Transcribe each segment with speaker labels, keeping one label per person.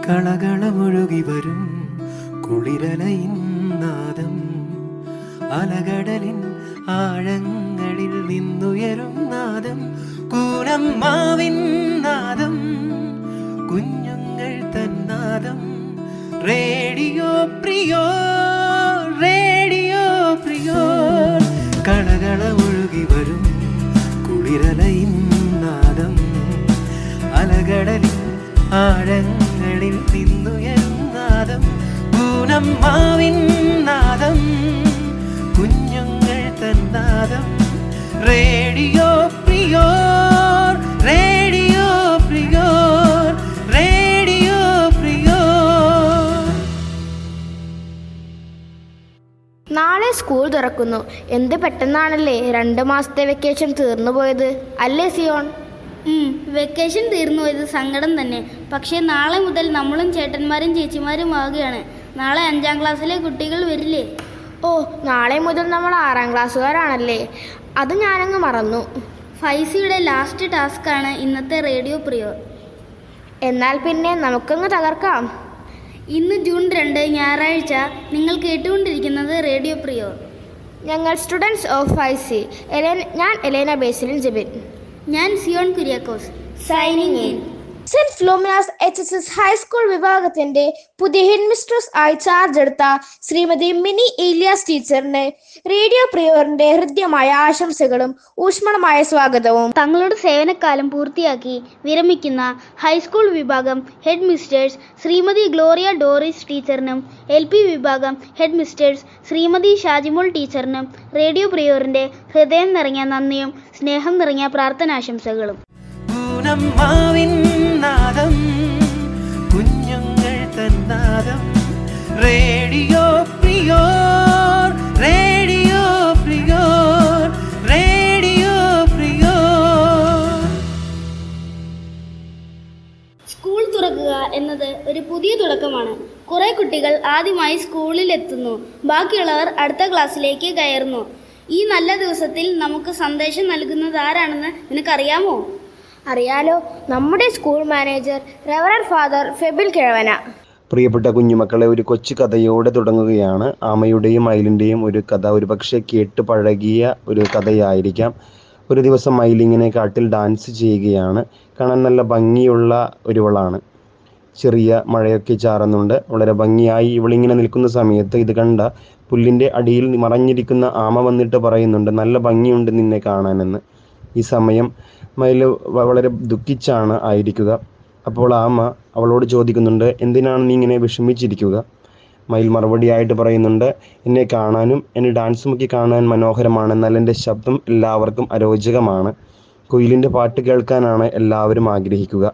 Speaker 1: കളകളമൊഴുകി വരും കുളിരലയിൻ നാദം, അലകടലിൻ ആഴങ്ങളിൽ നിന്നുയരും നാദം, കൂനമ്മാവിൻ നാദം, കുഞ്ഞുങ്ങൾ തന്നാദം. റേഡിയോ പ്രിയോ, റേഡിയോ പ്രിയോ. കളകളമൊഴുകി വരും കുളിരലയിൻ നാദം, അലകടലിൻ ആഴങ്ങളിൽ നിന്നുയരും നാദം, പൂനമ്മാവിൻ നാദം, കുഞ്ഞുങ്ങൾ തന്നാദം. റേഡിയോ പ്രിയോ, റേഡിയോ പ്രിയോ, റേഡിയോ പ്രിയോ.
Speaker 2: നാളെ സ്കൂൾ തുറക്കുന്നു. എന്ത് പെട്ടെന്നാണല്ലേ 2 മാസത്തെ വെക്കേഷൻ തീർന്നു പോയത്, അല്ലേ സിയോൺ?
Speaker 3: വെക്കേഷൻ തീർന്നു പോയത് സങ്കടം തന്നെ. പക്ഷേ നാളെ മുതൽ നമ്മളും ചേട്ടന്മാരും ചേച്ചിമാരും ആവുകയാണ്. നാളെ 5ാം ക്ലാസ്സിലെ കുട്ടികൾ വരില്ലേ?
Speaker 2: ഓ, നാളെ മുതൽ നമ്മൾ 6ാം ക്ലാസ്സുകാരാണല്ലേ, അത് ഞാനങ്ങ് മറന്നു.
Speaker 3: ഫൈസിയുടെ ലാസ്റ്റ് ടാസ്ക്കാണ് ഇന്നത്തെ റേഡിയോ പ്രിയോ.
Speaker 2: എന്നാൽ പിന്നെ നമുക്കങ്ങ് തകർക്കാം.
Speaker 3: ഇന്ന് ജൂൺ 2 ഞായറാഴ്ച. നിങ്ങൾ കേട്ടുകൊണ്ടിരിക്കുന്നത് റേഡിയോ പ്രിയോ.
Speaker 2: ഞങ്ങൾ സ്റ്റുഡൻസ് ഓഫ് ഫൈസി. ഞാൻ എലേന ബേസിലിൻ ജെബിൻ.
Speaker 3: ഞാൻ Zion Kuriakose. Signing in.
Speaker 2: Saint Philomena's HSS high school വിഭാഗത്തിന്റെ പുതിയ ഹെഡ് മിസ്ട്രസ് ആയി ചാർജ് എടുത്ത ശ്രീമതി മിനി ഏലിയാസ് ടീച്ചറിന് റേഡിയോ പ്രിയോറിന്റെ ഹൃദ്യമായ ആശംസകളും ഊഷ്മളമായ സ്വാഗതവും.
Speaker 3: തങ്ങളുടെ സേവനകാലം പൂർത്തിയാക്കി വിരമിക്കുന്ന ഹൈസ്കൂൾ വിഭാഗം head mistress Shrimati Gloria Doris ടീച്ചറിനും LP വിഭാഗം ഹെഡ് മിസ്റ്റേഴ്സ് ശ്രീമതി ഷാജിമോൾ ടീച്ചറിനും റേഡിയോ പ്രിയോറിന്റെ ഹൃദയം നിറഞ്ഞ നന്ദിയും സ്നേഹം നിറഞ്ഞ പ്രാർത്ഥനാശംസകളും.
Speaker 1: പൂനമ്മാവിൻ നാദം, കുഞ്ഞുങ്ങൾ തന്നാദം. റേഡിയോ പ്രിയോ, റേഡിയോ പ്രിയോ, റേഡിയോ പ്രിയോ.
Speaker 3: സ്കൂൾ തുറക്കുക എന്നത് ഒരു പുതിയ തുടക്കമാണ്. കുറെ കുട്ടികൾ ആദ്യമായി സ്കൂളിൽ എത്തുന്നു, ബാക്കിയുള്ളവർ അടുത്ത ക്ലാസ്സിലേക്ക് കയറുന്നു. ഈ നല്ല ദിവസത്തിൽ നമുക്ക് സന്ദേശം നൽകുന്നത് ആരാണെന്ന് നിനക്കറിയാമോ?
Speaker 2: അറിയാലോ, നമ്മുടെ സ്കൂൾ മാനേജർ റെവറൻഡ് ഫാദർ ഫെബിൽ കിഴവന.
Speaker 4: പ്രിയപ്പെട്ട കുഞ്ഞുമക്കളെ, ഒരു കൊച്ചു കഥയോടെ തുടങ്ങുകയാണ്. ആമയുടെയും മയിലിൻ്റെയും ഒരു കഥ. ഒരു പക്ഷേ കേട്ട് പഴകിയ ഒരു കഥയായിരിക്കാം. ഒരു ദിവസം മയിലിങ്ങനെ കാട്ടിൽ ഡാൻസ് ചെയ്യുകയാണ്. കാണാൻ നല്ല ഭംഗിയുള്ള ഒരുവളാണ്. ചെറിയ മഴയൊക്കെ ചാറുന്നുണ്ട്. വളരെ ഭംഗിയായി ഇവളിങ്ങനെ നിൽക്കുന്ന സമയത്ത് ഇത് കണ്ട പുല്ലിൻ്റെ അടിയിൽ മറഞ്ഞിരിക്കുന്ന ആമ വന്നിട്ട് പറയുന്നുണ്ട്, നല്ല ഭംഗിയുണ്ട് നിന്നെ കാണാനെന്ന്. ഈ സമയം മയിൽ വളരെ ദുഃഖിച്ചാണ് ആയിരിക്കുക. അപ്പോൾ ആമ അവളോട് ചോദിക്കുന്നുണ്ട്, എന്തിനാണ് നീ ഇങ്ങനെ വിഷമിച്ചിരിക്കുക? മയിൽ മറുപടിയായിട്ട് പറയുന്നുണ്ട്, എന്നെ കാണാനും എന്നെ ഡാൻസുമൊക്കെ കാണാൻ മനോഹരമാണ്, എന്നാൽ എൻ്റെ ശബ്ദം എല്ലാവർക്കും അരോചകമാണ്. കുയിലിൻ്റെ പാട്ട് കേൾക്കാനാണ് എല്ലാവരും ആഗ്രഹിക്കുക.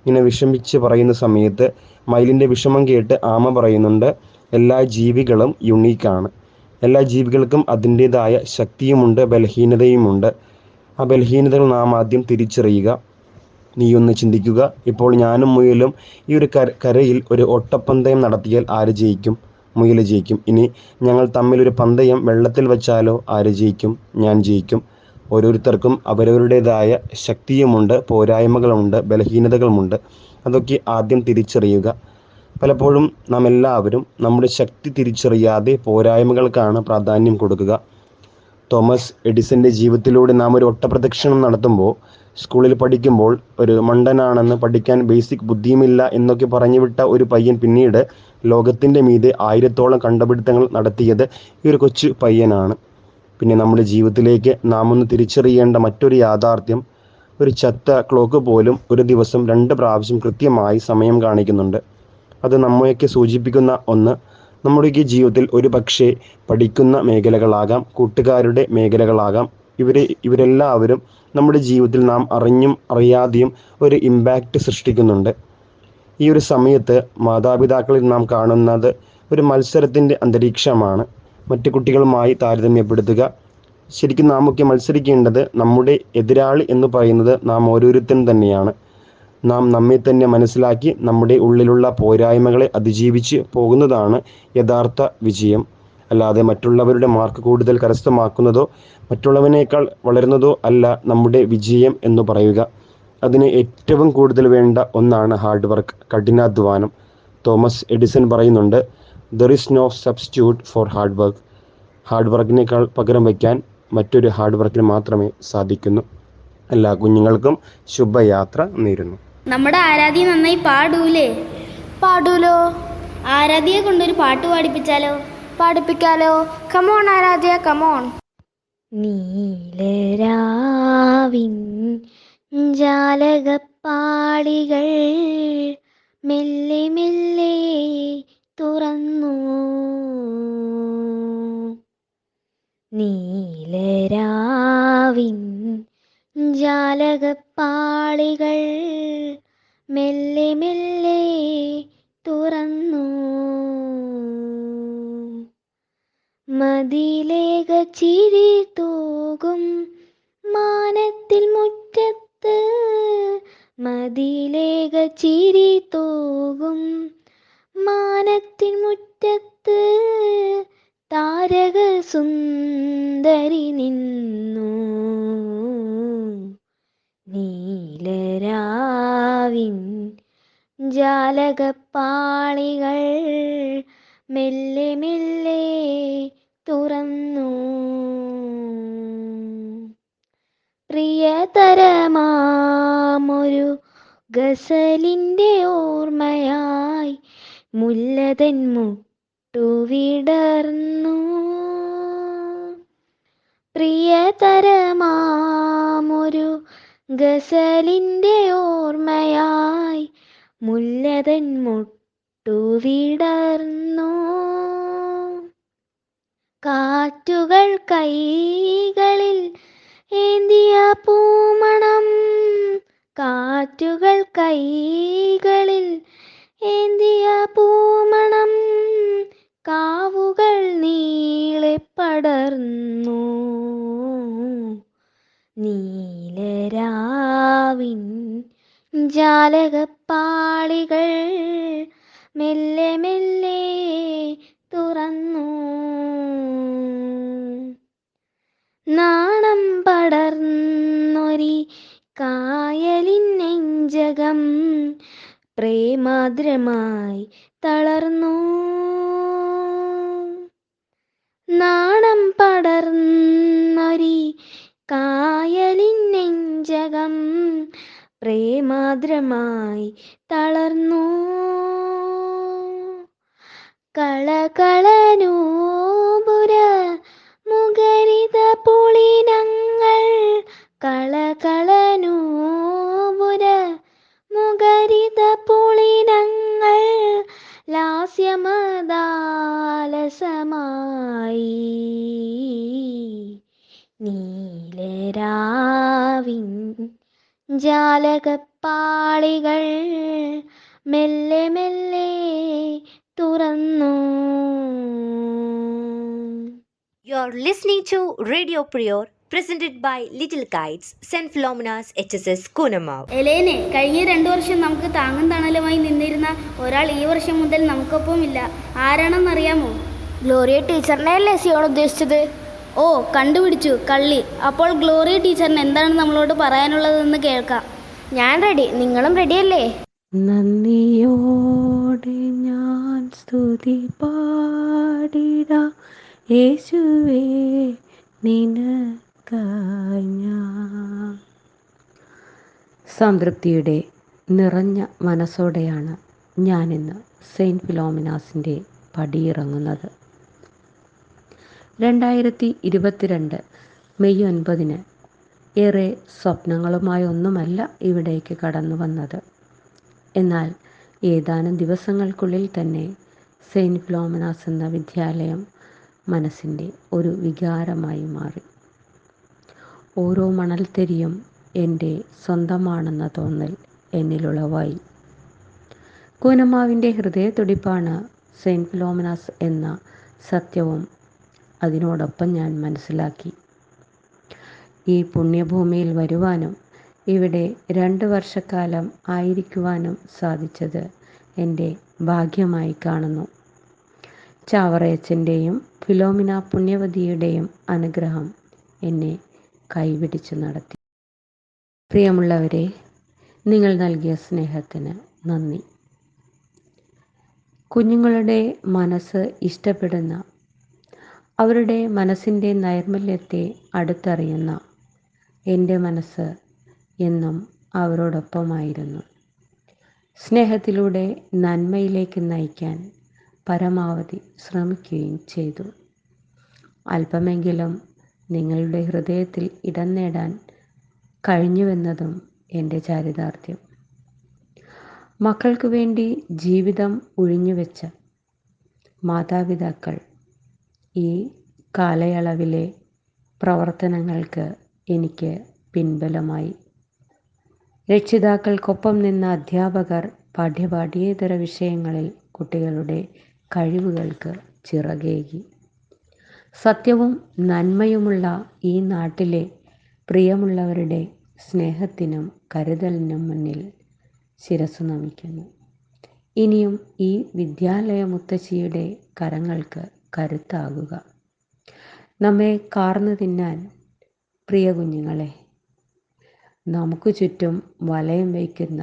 Speaker 4: ഇങ്ങനെ വിഷമിച്ച് പറയുന്ന സമയത്ത് മയിലിൻ്റെ വിഷമം കേട്ട് ആമ പറയുന്നുണ്ട്, എല്ലാ ജീവികളും യുണീക്കാണ്. എല്ലാ ജീവികൾക്കും അതിൻ്റേതായ ശക്തിയുമുണ്ട്, ബലഹീനതയുമുണ്ട്. ആ ബലഹീനതകൾ നാം ആദ്യം തിരിച്ചറിയുക. നീയൊന്ന് ചിന്തിക്കുക, ഇപ്പോൾ ഞാനും മുയലും ഈ ഒരു കരയിൽ ഒരു ഒട്ടപ്പന്തയം നടത്തിയാൽ ആര് ജയിക്കും? മുയൽ ജയിക്കും. ഇനി ഞങ്ങൾ തമ്മിലൊരു പന്തയം വെള്ളത്തിൽ വെച്ചാലോ? ആര് ജയിക്കും? ഞാൻ ജയിക്കും. ഓരോരുത്തർക്കും അവരവരുടേതായ ശക്തിയുമുണ്ട്, പോരായ്മകളുമുണ്ട്, ബലഹീനതകളുമുണ്ട്. അതൊക്കെ ആദ്യം തിരിച്ചറിയുക. പലപ്പോഴും നാം എല്ലാവരും നമ്മുടെ ശക്തി തിരിച്ചറിയാതെ പോരായ്മകൾക്കാണ് പ്രാധാന്യം കൊടുക്കുക. തോമസ് എഡിസന്റെ ജീവിതത്തിലൂടെ നാം ഒരു ഒട്ടപ്രദക്ഷിണം നടത്തുമ്പോൾ, സ്കൂളിൽ പഠിക്കുമ്പോൾ ഒരു മണ്ടനാണെന്ന്, പഠിക്കാൻ ബേസിക് ബുദ്ധിയുമില്ല എന്നൊക്കെ പറഞ്ഞു വിട്ട ഒരു പയ്യൻ പിന്നീട് ലോകത്തിൻ്റെ മീതെ 1000ഓളം കണ്ടുപിടുത്തങ്ങൾ നടത്തിയത് ഈ ഒരു കൊച്ചു പയ്യനാണ്. പിന്നെ നമ്മുടെ ജീവിതത്തിലേക്ക് നാം ഒന്ന് തിരിച്ചറിയേണ്ട മറ്റൊരു യാഥാർത്ഥ്യം, ഒരു ചത്ത ക്ലോക്ക് പോലും ഒരു ദിവസം 2 പ്രാവശ്യം കൃത്യമായി സമയം കാണിക്കുന്നുണ്ട്. അത് നമ്മയൊക്കെ സൂചിപ്പിക്കുന്ന ഒന്ന്, നമ്മുടെയൊക്കെ ജീവിതത്തിൽ ഒരു പക്ഷേ പഠിക്കുന്ന മേഖലകളാകാം, കൂട്ടുകാരുടെ മേഖലകളാകാം, ഇവരെല്ലാവരും നമ്മുടെ ജീവിതത്തിൽ നാം അറിഞ്ഞും അറിയാതെയും ഒരു ഇമ്പാക്റ്റ് സൃഷ്ടിക്കുന്നുണ്ട്. ഈ ഒരു സമയത്ത് മാതാപിതാക്കളിൽ നാം കാണുന്നത് ഒരു മത്സരത്തിൻ്റെ അന്തരീക്ഷമാണ്. മറ്റു കുട്ടികളുമായി താരതമ്യപ്പെടുത്തുക. ശരിക്കും നാമൊക്കെ മത്സരിക്കേണ്ടത് നമ്മുടെ എതിരാളി എന്ന് പറയുന്നത് നാം ഓരോരുത്തരും തന്നെയാണ്. നാം നമ്മെ തന്നെ മനസ്സിലാക്കി നമ്മുടെ ഉള്ളിലുള്ള പോരായ്മകളെ അതിജീവിച്ച് പോകുന്നതാണ് യഥാർത്ഥ വിജയം. അല്ലാതെ മറ്റുള്ളവരുടെ മാർക്ക് കൂടുതൽ കരസ്ഥമാക്കുന്നതോ മറ്റുള്ളവനേക്കാൾ വളരുന്നതോ അല്ല നമ്മുടെ വിജയം എന്ന് പറയുക. അതിന് ഏറ്റവും കൂടുതൽ വേണ്ട ഒന്നാണ് ഹാർഡ് വർക്ക്, കഠിനാധ്വാനം. തോമസ് എഡിസൺ പറയുന്നുണ്ട്, there is no substitute for hard work. Hard വർക്കിനേക്കാൾ പകരം വയ്ക്കാൻ മറ്റൊരു ഹാർഡ് വർക്കിന് മാത്രമേ സാധിക്കുന്നു. എല്ലാ കുഞ്ഞുങ്ങൾക്കും ശുഭയാത്ര നേരുന്നു.
Speaker 3: നമ്മുടെ ആരാധ്യ നന്നായി പാടൂലേ?
Speaker 2: പാടൂലോ?
Speaker 3: ആരാധ്യയെ കൊണ്ടൊരു പാട്ട് പാടിപ്പിച്ചാലോ?
Speaker 2: പാടിപ്പിക്കാലോ? Come on Aaradhya, come on.
Speaker 5: നീലരാവിൻ ജാലകപ്പാളികൾ മെല്ലെ മെല്ലെ തുറന്നു. നീലരാവിൻ ജാലകപ്പാളികൾ മെല്ലെ മെല്ലെ തുറന്നു. മതിലേക ചിരി തൂകും മാനത്തിൽ മുറ്റത്ത്, മതിലേക ചിരി തൂകും മാനത്തിൽ മുറ്റത്ത്, താരക സുന്ദരി നിന്നു. നീലരാവിൻ ജാലകപ്പാളികൾ മെല്ലെ മെല്ലെ തുറന്നു. പ്രിയതരമാമൊരു ഗസലിൻ്റെ ഓർമ്മയായി മുല്ലതൻ മുട്ടുവിടർന്നു. പ്രിയതരമാമൊരു ഗസലിൻ്റെ ഓർമ്മയായി മുല്ലതൻ മുട്ടുവിടർന്നു. കാറ്റുകൾ കൈകളിൽ ഏന്തിയ പൂമണം, കാറ്റുകൾ കൈകളിൽ ഏന്തിയ പൂമണം, കാവുകൾ നീളെ പടർന്നു. നീലരാവിൻ ജാലകപ്പാളികൾ മെല്ലെ മെല്ലെ തുറന്നു. നാണം പടർന്നൊരി കായലിൻ നെഞ്ചകം പ്രേമാദ്രമായി തളർന്നു. നാണം പടർന്നൊരി കായലിൻ നെഞ്ചകം പ്രേമാദ്രമായി തളർന്നു. കളകളനൂപുര മുഖരിത പുളിനങ്ങൾ, കളകളനൂപുര മുഖരിത പുളിനങ്ങൾ, ലാസ്യമദാലസമായി. നീലരാവിൻ ജാലകപ്പാളികൾ മെല്ലെ മെല്ലെ തുറന്നു.
Speaker 6: You're listening to Radio Prior, presented by Little Kites, St. Philomena's HSS Kunamav.
Speaker 3: എലേനെ, കഴിഞ്ഞ 2 വർഷം നമുക്ക് താങ്ങും തണലുമായി നിന്നിരുന്ന ഒരാൾ ഈ വർഷം മുതൽ നമുക്കൊപ്പമില്ല. ആരാണെന്നറിയാമോ?
Speaker 2: ഗ്ലോറിയ ടീച്ചറിനെ അല്ലേ സിയോൺ ഉദ്ദേശിച്ചത്?
Speaker 3: ഓ, കണ്ടുപിടിച്ചു, കള്ളി. അപ്പോൾ ഗ്ലോറിയ ടീച്ചറിന് എന്താണ് നമ്മളോട് പറയാനുള്ളതെന്ന് കേൾക്കാം.
Speaker 2: ഞാൻ റെഡി, നിങ്ങളും റെഡിയല്ലേ?
Speaker 5: നന്ദിയോടെ ഞാൻ സ്തുതി പാടിടാം യേശുവേ നിനക്കായി ഞാൻ. സംതൃപ്തിയുടെ നിറഞ്ഞ മനസ്സോടെയാണ് ഞാനിന്ന് സെയിൻറ്റ് ഫിലോമിനാസിൻ്റെ പടിയിറങ്ങുന്നത്. 2022 മെയ് 9 ഏറെ സ്വപ്നങ്ങളുമായൊന്നുമല്ല ഇവിടേക്ക് കടന്നു വന്നത്. എന്നാൽ ഏതാനും ദിവസങ്ങൾക്കുള്ളിൽ തന്നെ സെയിൻറ്റ് ഫിലോമിനാസ് എന്ന വിദ്യാലയം മനസ്സിൻ്റെ ഒരു വികാരമായി മാറി. ഓരോ മണൽത്തരിയും എൻ്റെ സ്വന്തമാണെന്ന തോന്നൽ എന്നിലുളവായി. കൂനമാവിൻ്റെ ഹൃദയത്തുടിപ്പാണ് സെയിൻറ്റ് ഫിലോമിനാസ് എന്ന സത്യവും അതിനോടൊപ്പം ഞാൻ മനസ്സിലാക്കി. ഈ പുണ്യഭൂമിയിൽ വരുവാനും ഇവിടെ 2 വർഷക്കാലം ആയിരിക്കുവാനും സാധിച്ചത് എൻ്റെ ഭാഗ്യമായി കാണുന്നു. ചാവറയച്ചൻ്റെയും ഫിലോമിന പുണ്യവതിയുടെയും അനുഗ്രഹം എന്നെ കൈപിടിച്ചു നടത്തി. പ്രിയമുള്ളവരെ, നിങ്ങൾ നൽകിയ സ്നേഹത്തിന് നന്ദി. കുഞ്ഞുങ്ങളുടെ മനസ്സ് ഇഷ്ടപ്പെടുന്ന, അവരുടെ മനസ്സിൻ്റെ നൈർമല്യത്തെ അടുത്തറിയുന്ന എൻ്റെ മനസ്സ് എന്നും അവരോടൊപ്പമായിരുന്നു. സ്നേഹത്തിലൂടെ നന്മയിലേക്ക് നയിക്കാൻ പരമാവധി ശ്രമിക്കുകയും ചെയ്തു. അല്പമെങ്കിലും നിങ്ങളുടെ ഹൃദയത്തിൽ ഇടം നേടാൻ കഴിഞ്ഞുവെന്നതും എൻ്റെ ചാരിതാർത്ഥ്യം. മക്കൾക്ക് വേണ്ടി ജീവിതം ഉഴിഞ്ഞുവെച്ച മാതാപിതാക്കൾ ഈ കാലയളവിലെ പ്രവർത്തനങ്ങൾക്ക് എനിക്ക് പിൻബലമായി. രക്ഷിതാക്കൾക്കൊപ്പം നിന്ന അധ്യാപകർ പാഠ്യേതര വിഷയങ്ങളിൽ കുട്ടികളുടെ കഴിവുകൾക്ക് ചിറകേകി. സത്യവും നന്മയുമുള്ള ഈ നാട്ടിലെ പ്രിയമുള്ളവരുടെ സ്നേഹത്തിനും കരുതലിനും മുന്നിൽ ശിരസ്സു നമിക്കുന്നു. ഇനിയും ഈ വിദ്യാലയ മുത്തശ്ശിയുടെ കരങ്ങൾക്ക് കരുത്താകുക. നമ്മെ കാർന്നു തിന്നാൻ പ്രിയ കുഞ്ഞുങ്ങളെ, നമുക്ക് ചുറ്റും വലയം വയ്ക്കുന്ന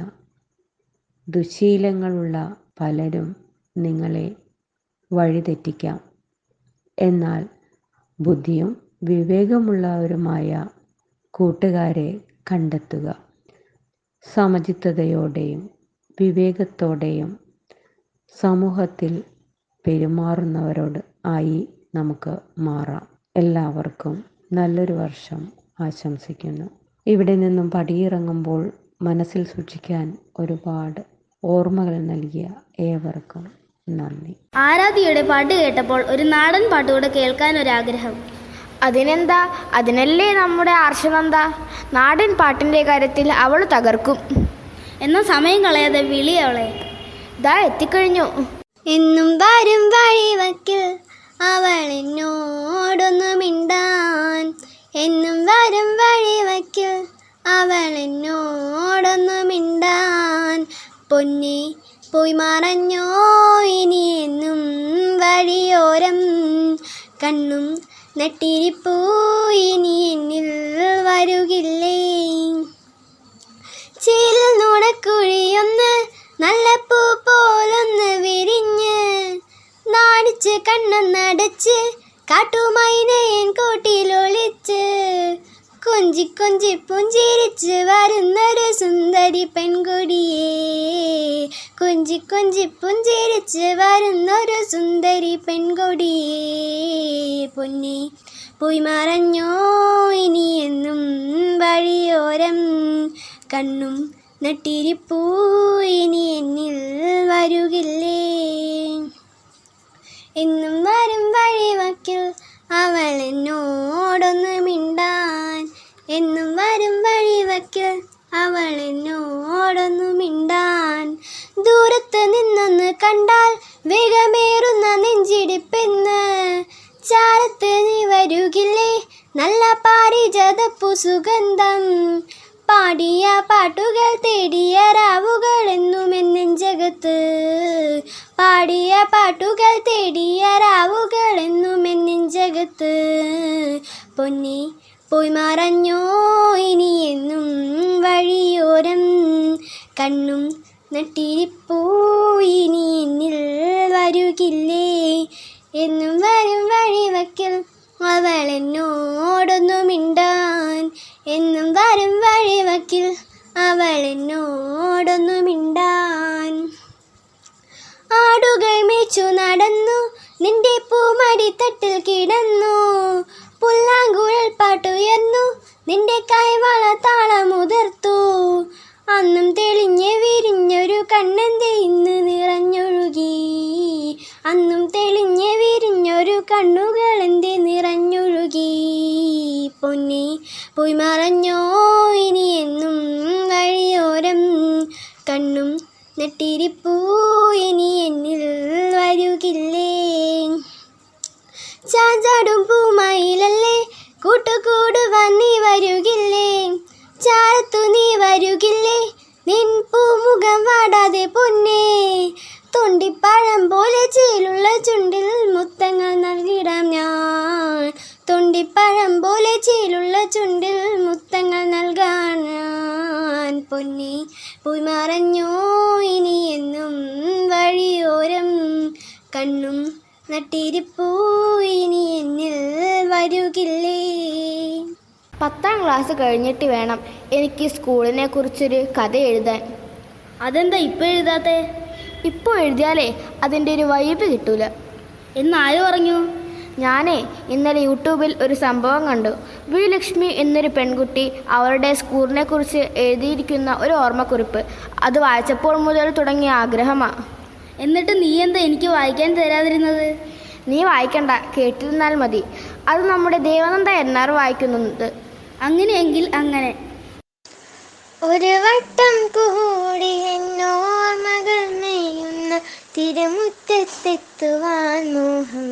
Speaker 5: ദുശീലങ്ങളുള്ള പലരും നിങ്ങളെ വഴിതെറ്റിക്കാം. എന്നാൽ ബുദ്ധിയും വിവേകമുള്ളവരുമായ കൂട്ടുകാരെ കണ്ടെത്തുക. സമചിത്തതയോടെയും വിവേകത്തോടെയും സമൂഹത്തിൽ പെരുമാറുന്നവരോട് ആയി നമുക്ക് മാറാം. എല്ലാവർക്കും നല്ലൊരു വർഷം ആശംസിക്കുന്നു. ഇവിടെ നിന്നും പടിയിറങ്ങുമ്പോൾ മനസ്സിൽ സൂക്ഷിക്കാൻ ഒരുപാട് ഓർമ്മകൾ നൽകിയ ഏവർക്കും നന്ദി.
Speaker 3: ആരാധ്യയുടെ പാട്ട് കേട്ടപ്പോൾ ഒരു നാടൻ പാട്ടുകൂടെ കേൾക്കാനൊരാഗ്രഹം.
Speaker 2: അതിനെന്താ, അതിനല്ലേ നമ്മുടെ ആർഷനന്ദ. നാടൻ പാട്ടിൻ്റെ കാര്യത്തിൽ അവൾ തകർക്കും.
Speaker 3: എന്നാൽ സമയം കളയാതെ വിളി അവളെ.
Speaker 2: ദാ എത്തിക്കഴിഞ്ഞു.
Speaker 7: എന്നും വരും വഴിവക്കിൽ അവൾ എന്നോടൊന്നു മിണ്ടാൻ, എന്നും വരും വഴിവക്കിൽ അവൾ എന്നോടൊന്നു മിണ്ടാൻ. പൊന്നെ പോയി മറഞ്ഞോ ഇനി എന്നും വഴിയോരം, കണ്ണും നെട്ടിരിപ്പൂ ഇനി എന്നിൽ വരുകില്ലേ. ചേരിൽ നുണക്കുഴിയൊന്ന് നല്ല പൂ പോലൊന്ന് വിരിഞ്ഞ്, നാണിച്ച് കണ്ണൊന്നടച്ച് കാട്ടുമൈനയൻ കൂട്ടിലൊളിച്ച്, കൊഞ്ചി കൊഞ്ചി പുഞ്ചിരിച്ച് വരുന്നൊരു സുന്ദരി പെൺകുടിയേ, കൊഞ്ചി കൊഞ്ചി പുഞ്ചിരിച്ച് വരുന്നൊരു സുന്ദരി പെൺകുടിയേ. പൊന്നെ പോയി മറഞ്ഞോ ഇനി എന്നും വഴിയോരം, കണ്ണും നെട്ടിരിപ്പൂ ഇനി എന്നിൽ വരുകില്ലേ. എന്നും വരും വഴിവക്കിൽ അവൾ എന്നോടൊന്ന് മിണ്ടാൻ, എന്നും വരും വഴിവക്കിൽ അവൾ എന്നോടൊന്നു മിണ്ടാൻ. ദൂരത്ത് നിന്നൊന്ന് കണ്ടാൽ വേഗമേറുന്ന നെഞ്ചിടിപ്പെന്ന്, ചാരത്ത് നീ വരുകില്ലേ നല്ല പാരിജാതപ്പൂ സുഗന്ധം. പാടിയ പാട്ടുകൾ തേടിയ രാവുകൾ എന്നും എന്നെഞ്ചകത്ത്, പാടിയ പാട്ടുകൾ തേടിയ രാവുകൾ എന്നും എന്നെഞ്ചകത്ത്. പൊന്നെ പോയി മറഞ്ഞോ ഇനി എന്നും വഴിയോരം, കണ്ണും നെട്ടിരിപ്പൂ ഇനി എന്നിൽ വരുകില്ലേ. എന്നും വരും വഴിവക്കിൽ അവൾ എന്നോടൊന്നു മിണ്ടാൻ, എന്നും വരും വഴിവക്കിൽ അവൾ എന്നോടൊന്നു മിണ്ടാൻ. ആടുകൾ മേച്ചു നടന്നു നിന്റെ പൂമടിത്തട്ടിൽ കിടന്നു, പുല്ലാങ്കുഴൽ പാട്ടുയർന്നു നിന്റെ കൈവള താളമുതിർത്തു. അന്നും തെളിഞ്ഞ് വിരിഞ്ഞൊരു കണ്ണെന്തേ ഇന്ന് നിറഞ്ഞൊഴുകി, അന്നും തെളിഞ്ഞ് വിരിഞ്ഞൊരു കണ്ണുകൾ എന്തേ നിറഞ്ഞൊഴുകി. പൊന്നെ പോയി മറഞ്ഞോ ഇനി എന്നും വഴിയോരം, കണ്ണും നെട്ടിരിപ്പൂ ഇനി എന്നിൽ വരുകില്ലേ. ചാഞ്ചാടും പൂമയിലല്ലേ കൂട്ടുകൂടുവാൻ നീ വരുകില്ലേ, ചാരത്തു നീ വരുകില്ലേ നിൻ പൂമുഖം വാടാതെ പൊന്നേ. തൊണ്ടിപ്പഴം പോലെ ചേലുള്ള ചുണ്ടിൽ മുത്തങ്ങൾ നൽകിടാം ഞാൻ, തൊണ്ടിപ്പഴം പോലെ ചേലുള്ള ചുണ്ടിൽ മുത്തങ്ങൾ നൽകാൻ ഞാൻ. പൊന്നേ പോയി മറഞ്ഞോ ഇനി എന്നും വഴിയോരം കണ്ണും നട്ടിരിപ്പൂ ഇനി എന്നിൽ വരുകില്ലേ.
Speaker 3: 10ാം ക്ലാസ് കഴിഞ്ഞിട്ട് വേണം എനിക്ക് സ്കൂളിനെ കുറിച്ചൊരു കഥ എഴുതാൻ. അതെന്താ ഇപ്പോൾ എഴുതാത്തേ? ഇപ്പോൾ എഴുതിയാലേ അതിൻ്റെ ഒരു വൈബ് കിട്ടൂല. എന്നാരും പറഞ്ഞു? ഞാനേ ഇന്നലെ യൂട്യൂബിൽ ഒരു സംഭവം കണ്ടു. ലക്ഷ്മി എന്നൊരു പെൺകുട്ടി അവളുടെ സ്കൂളിനെ കുറിച്ച് എഴുതിയിരിക്കുന്ന ഒരു ഓർമ്മക്കുറിപ്പ്. അത് വായിച്ചപ്പോൾ മുതൽ തുടങ്ങിയ ആഗ്രഹമാണ്. എന്നിട്ട് നീ എന്താ എനിക്ക് വായിക്കാൻ തരാതിരുന്നത്? നീ വായിക്കണ്ട, കേട്ടിരുന്നാൽ മതി. അത് നമ്മുടെ ദേവനന്ദ എന്നാർ വായിക്കുന്നുണ്ട്. അങ്ങനെയെങ്കിൽ അങ്ങനെ.
Speaker 7: ഒരു വട്ടം കൂടി എന്നോർമകൾ നെയ്യുന്ന തിരുമുറ്റത്തെത്തുവാൻ മോഹം.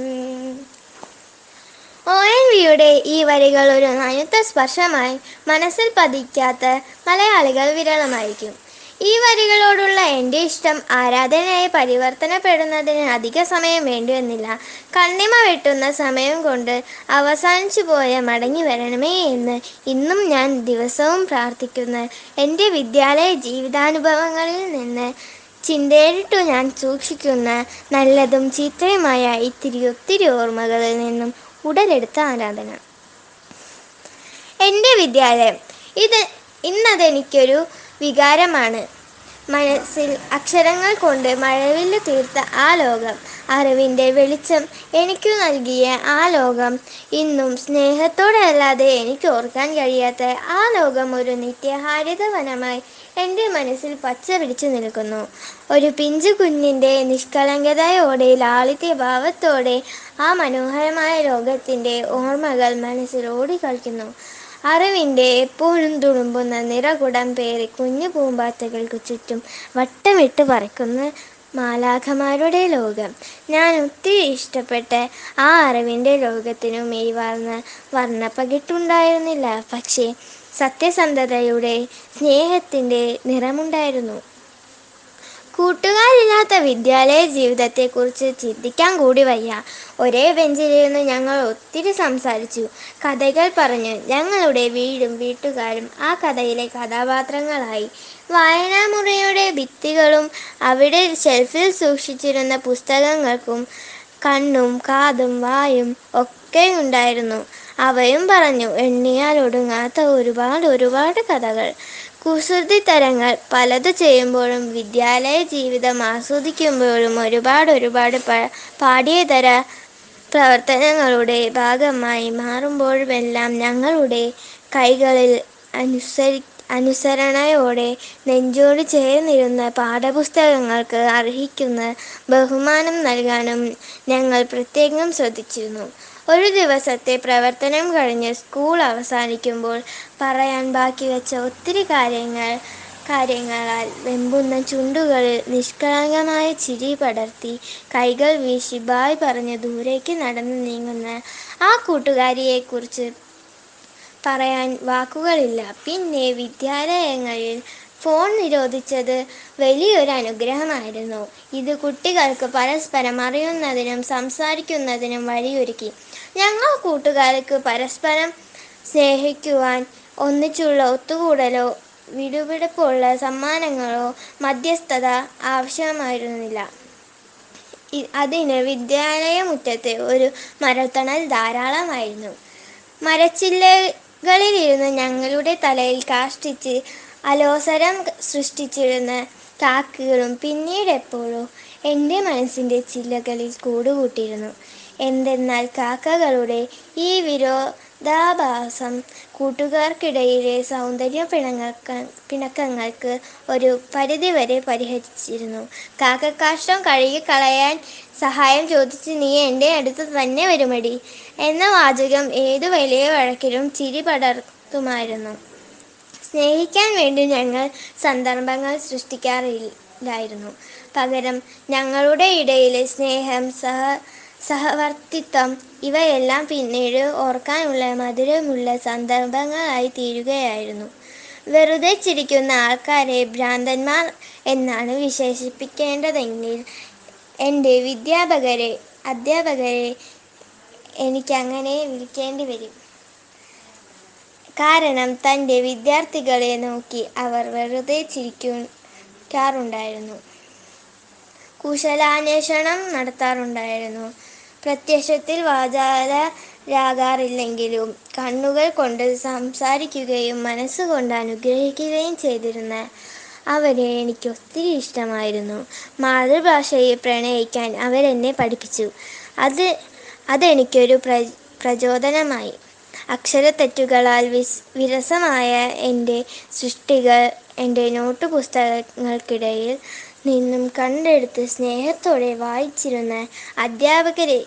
Speaker 7: ONVയുടെ ഈ വരികൾ ഒരു നനുത്ത സ്പർശമായി മനസ്സിൽ പതിക്കാത്ത മലയാളികൾ വിരളമായിരിക്കും. ഈ വരികളോടുള്ള എൻ്റെ ഇഷ്ടം ആരാധനയായി പരിവർത്തനപ്പെടുന്നതിന് അധിക സമയം വേണ്ടിവന്നില്ല. കണ്ണിമ വെട്ടുന്ന സമയം കൊണ്ട് അവസാനിച്ചു പോയ മടങ്ങി വരണമേ എന്ന് ഇന്നും ഞാൻ ദിവസവും പ്രാർത്ഥിക്കുന്ന എൻ്റെ വിദ്യാലയ ജീവിതാനുഭവങ്ങളിൽ നിന്ന് ചിന്തയിലിട്ടു ഞാൻ സൂക്ഷിക്കുന്ന നല്ലതും ചീത്തയുമായ ഒത്തിരി ഓർമ്മകളിൽ നിന്നും ഉടലെടുത്ത ആരാധന. എൻ്റെ വിദ്യാലയം ഇന്നതെനിക്കൊരു വികാരമാണ്. മനസ്സിൽ അക്ഷരങ്ങൾ കൊണ്ട് മഴവില്ല് തീർത്ത ആ ലോകം, അറിവിൻ്റെ വെളിച്ചം എനിക്കു നൽകിയ ആ ലോകം, ഇന്നും സ്നേഹത്തോടെ അല്ലാതെ എനിക്ക് ഓർക്കാൻ കഴിയാത്ത ആ ലോകം ഒരു നിത്യഹരിതവനമായി എൻ്റെ മനസ്സിൽ പച്ച പിടിച്ചു നിൽക്കുന്നു. ഒരു പിഞ്ചു കുഞ്ഞിൻ്റെ നിഷ്കളങ്കതയോടെ ലാളിത്യ ഭാവത്തോടെ ആ മനോഹരമായ ലോകത്തിൻ്റെ ഓർമ്മകൾ മനസ്സിൽ ഓടിക്കളിക്കുന്നു. അറിവിൻ്റെ എപ്പോഴും തുളുമ്പുന്ന നിറകുടം പേറി കുഞ്ഞു പൂമ്പാറ്റകൾക്ക് ചുറ്റും വട്ടമിട്ട് പറക്കുന്ന മാലാഖമാരുടെ ലോകം. ഞാൻ ഒത്തിരി ഇഷ്ടപ്പെട്ട ആ അറിവിൻ്റെ ലോകത്തിനും ഈ വർണ്ണപ്പകിട്ടുണ്ടായിരുന്നില്ല. പക്ഷേ സത്യസന്ധതയുടെ, സ്നേഹത്തിൻ്റെ നിറമുണ്ടായിരുന്നു. കൂട്ടുകാരില്ലാത്ത വിദ്യാലയ ജീവിതത്തെക്കുറിച്ച് ചിന്തിക്കാൻ കൂടി വയ്യ. ഒരേ ബെഞ്ചിലിരുന്ന് ഞങ്ങൾ ഒത്തിരി സംസാരിച്ചു, കഥകൾ പറഞ്ഞു. ഞങ്ങളുടെ വീടും വീട്ടുകാരും ആ കഥയിലെ കഥാപാത്രങ്ങളായി. വായനാമുറിയുടെ ഭിത്തികളും അവിടെ ഷെൽഫിൽ സൂക്ഷിച്ചിരുന്ന പുസ്തകങ്ങൾക്കും കണ്ണും കാതും വായും ഒക്കെ ഉണ്ടായിരുന്നു. അവയും പറഞ്ഞു എണ്ണിയാൽ ഒടുങ്ങാത്ത ഒരുപാട് കഥകൾ. കുസൃതിത്തരങ്ങൾ പലതു ചെയ്യുമ്പോഴും വിദ്യാലയ ജീവിതം ആസ്വദിക്കുമ്പോഴും ഒരുപാട് പാഠ്യേതര പ്രവർത്തനങ്ങളുടെ ഭാഗമായി മാറുമ്പോഴുമെല്ലാം ഞങ്ങളുടെ കൈകളിൽ അനുസരണയോടെ നെഞ്ചോട് ചേർന്നിരുന്ന പാഠപുസ്തകങ്ങൾക്ക് അർഹിക്കുന്ന ബഹുമാനം നൽകാനും ഞങ്ങൾ പ്രത്യേകം ശ്രദ്ധിച്ചിരുന്നു. ഒരു ദിവസത്തെ പ്രവർത്തനം കഴിഞ്ഞ് സ്കൂൾ അവസാനിക്കുമ്പോൾ പറയാൻ ബാക്കി വെച്ച ഒത്തിരി കാര്യങ്ങളാൽ വെമ്പുന്ന ചുണ്ടുകളിൽ നിഷ്കളങ്കമായ ചിരി പടർത്തി കൈകൾ വീശി ബായ് പറഞ്ഞ് ദൂരേക്ക് നടന്നു നീങ്ങുന്ന ആ കൂട്ടുകാരിയെക്കുറിച്ച് പറയാൻ വാക്കുകളില്ല. പിന്നെ വിദ്യാലയങ്ങളിൽ ഫോൺ നിരോധിച്ചത് വലിയൊരു അനുഗ്രഹമായിരുന്നു. ഇത് കുട്ടികൾക്ക് പരസ്പരം അറിയുന്നതിനും സംസാരിക്കുന്നതിനും വഴിയൊരുക്കി. ഞങ്ങൾ കൂട്ടുകാർക്ക് പരസ്പരം സ്നേഹിക്കുവാൻ ഒന്നിച്ചുള്ള ഒത്തുകൂടലോ വിടുവിടുപ്പുള്ള സമ്മാനങ്ങളോ മധ്യസ്ഥത ആവശ്യമായിരുന്നില്ല. അതിന് വിദ്യാലയ മുറ്റത്ത് ഒരു മരത്തണൽ ധാരാളമായിരുന്നു. മരച്ചില്ലകളിലിരുന്ന് ഞങ്ങളുടെ തലയിൽ കാഷ്ടിച്ച് അലോസരം സൃഷ്ടിച്ചിരുന്ന കാക്കകളും പിന്നീട് എപ്പോഴോ എൻ്റെ മനസ്സിൻ്റെ ചില്ലകളിൽ കൂടുകൂട്ടിയിരുന്നു. എന്തെന്നാൽ കാക്കകളുടെ ഈ വിരോധാഭാസം കൂട്ടുകാർക്കിടയിലെ സൗന്ദര്യ പിണക്കങ്ങൾക്ക് ഒരു പരിധിവരെ പരിഹരിച്ചിരുന്നു. കാക്കക്കാഷ്ടം കഴുകിക്കളയാൻ സഹായം ചോദിച്ച് നീ എൻ്റെ അടുത്ത് തന്നെ വരുമടി എന്ന വാചകം ഏതു വലിയ വഴക്കിലും ചിരി പടർത്തുമായിരുന്നു. സ്നേഹിക്കാൻ വേണ്ടി ഞങ്ങൾ സന്ദർഭങ്ങൾ സൃഷ്ടിക്കാറില്ലായിരുന്നു. പകരം ഞങ്ങളുടെ ഇടയിലെ സ്നേഹം, സഹവർത്തിത്വം ഇവയെല്ലാം പിന്നീട് ഓർക്കാനുള്ള മധുരമുള്ള സന്ദർഭങ്ങളായി തീരുകയായിരുന്നു. വെറുതെ ചിരിക്കുന്ന ആൾക്കാരെ ഭ്രാന്തന്മാർ എന്നാണ് വിശേഷിപ്പിക്കേണ്ടതെങ്കിൽ എൻ്റെ അധ്യാപകരെ എനിക്കങ്ങനെ വിളിക്കേണ്ടി വരും. കാരണം തൻ്റെ വിദ്യാർത്ഥികളെ നോക്കി അവർ വെറുതെ ചിരിക്കാറുണ്ടായിരുന്നു. കുശലാന്വേഷണം നടത്താറുണ്ടായിരുന്നു. പ്രത്യക്ഷത്തിൽ വാചാലരാകാറില്ലെങ്കിലും കണ്ണുകൾ കൊണ്ട് സംസാരിക്കുകയും മനസ്സുകൊണ്ട് അനുഗ്രഹിക്കുകയും ചെയ്തിരുന്ന അവരെ എനിക്ക് ഒത്തിരി ഇഷ്ടമായിരുന്നു. മാതൃഭാഷയെ പ്രണയിക്കാൻ അവരെന്നെ പഠിപ്പിച്ചു. അതെനിക്കൊരു പ്രചോദനമായി. അക്ഷരത്തെറ്റുകളാൽ വിരസമായ എൻ്റെ സൃഷ്ടികൾ എൻ്റെ നോട്ട് പുസ്തകങ്ങൾക്കിടയിൽ നിന്നും കണ്ടെടുത്ത് സ്നേഹത്തോടെ വായിച്ചിരുന്ന അധ്യാപകരെ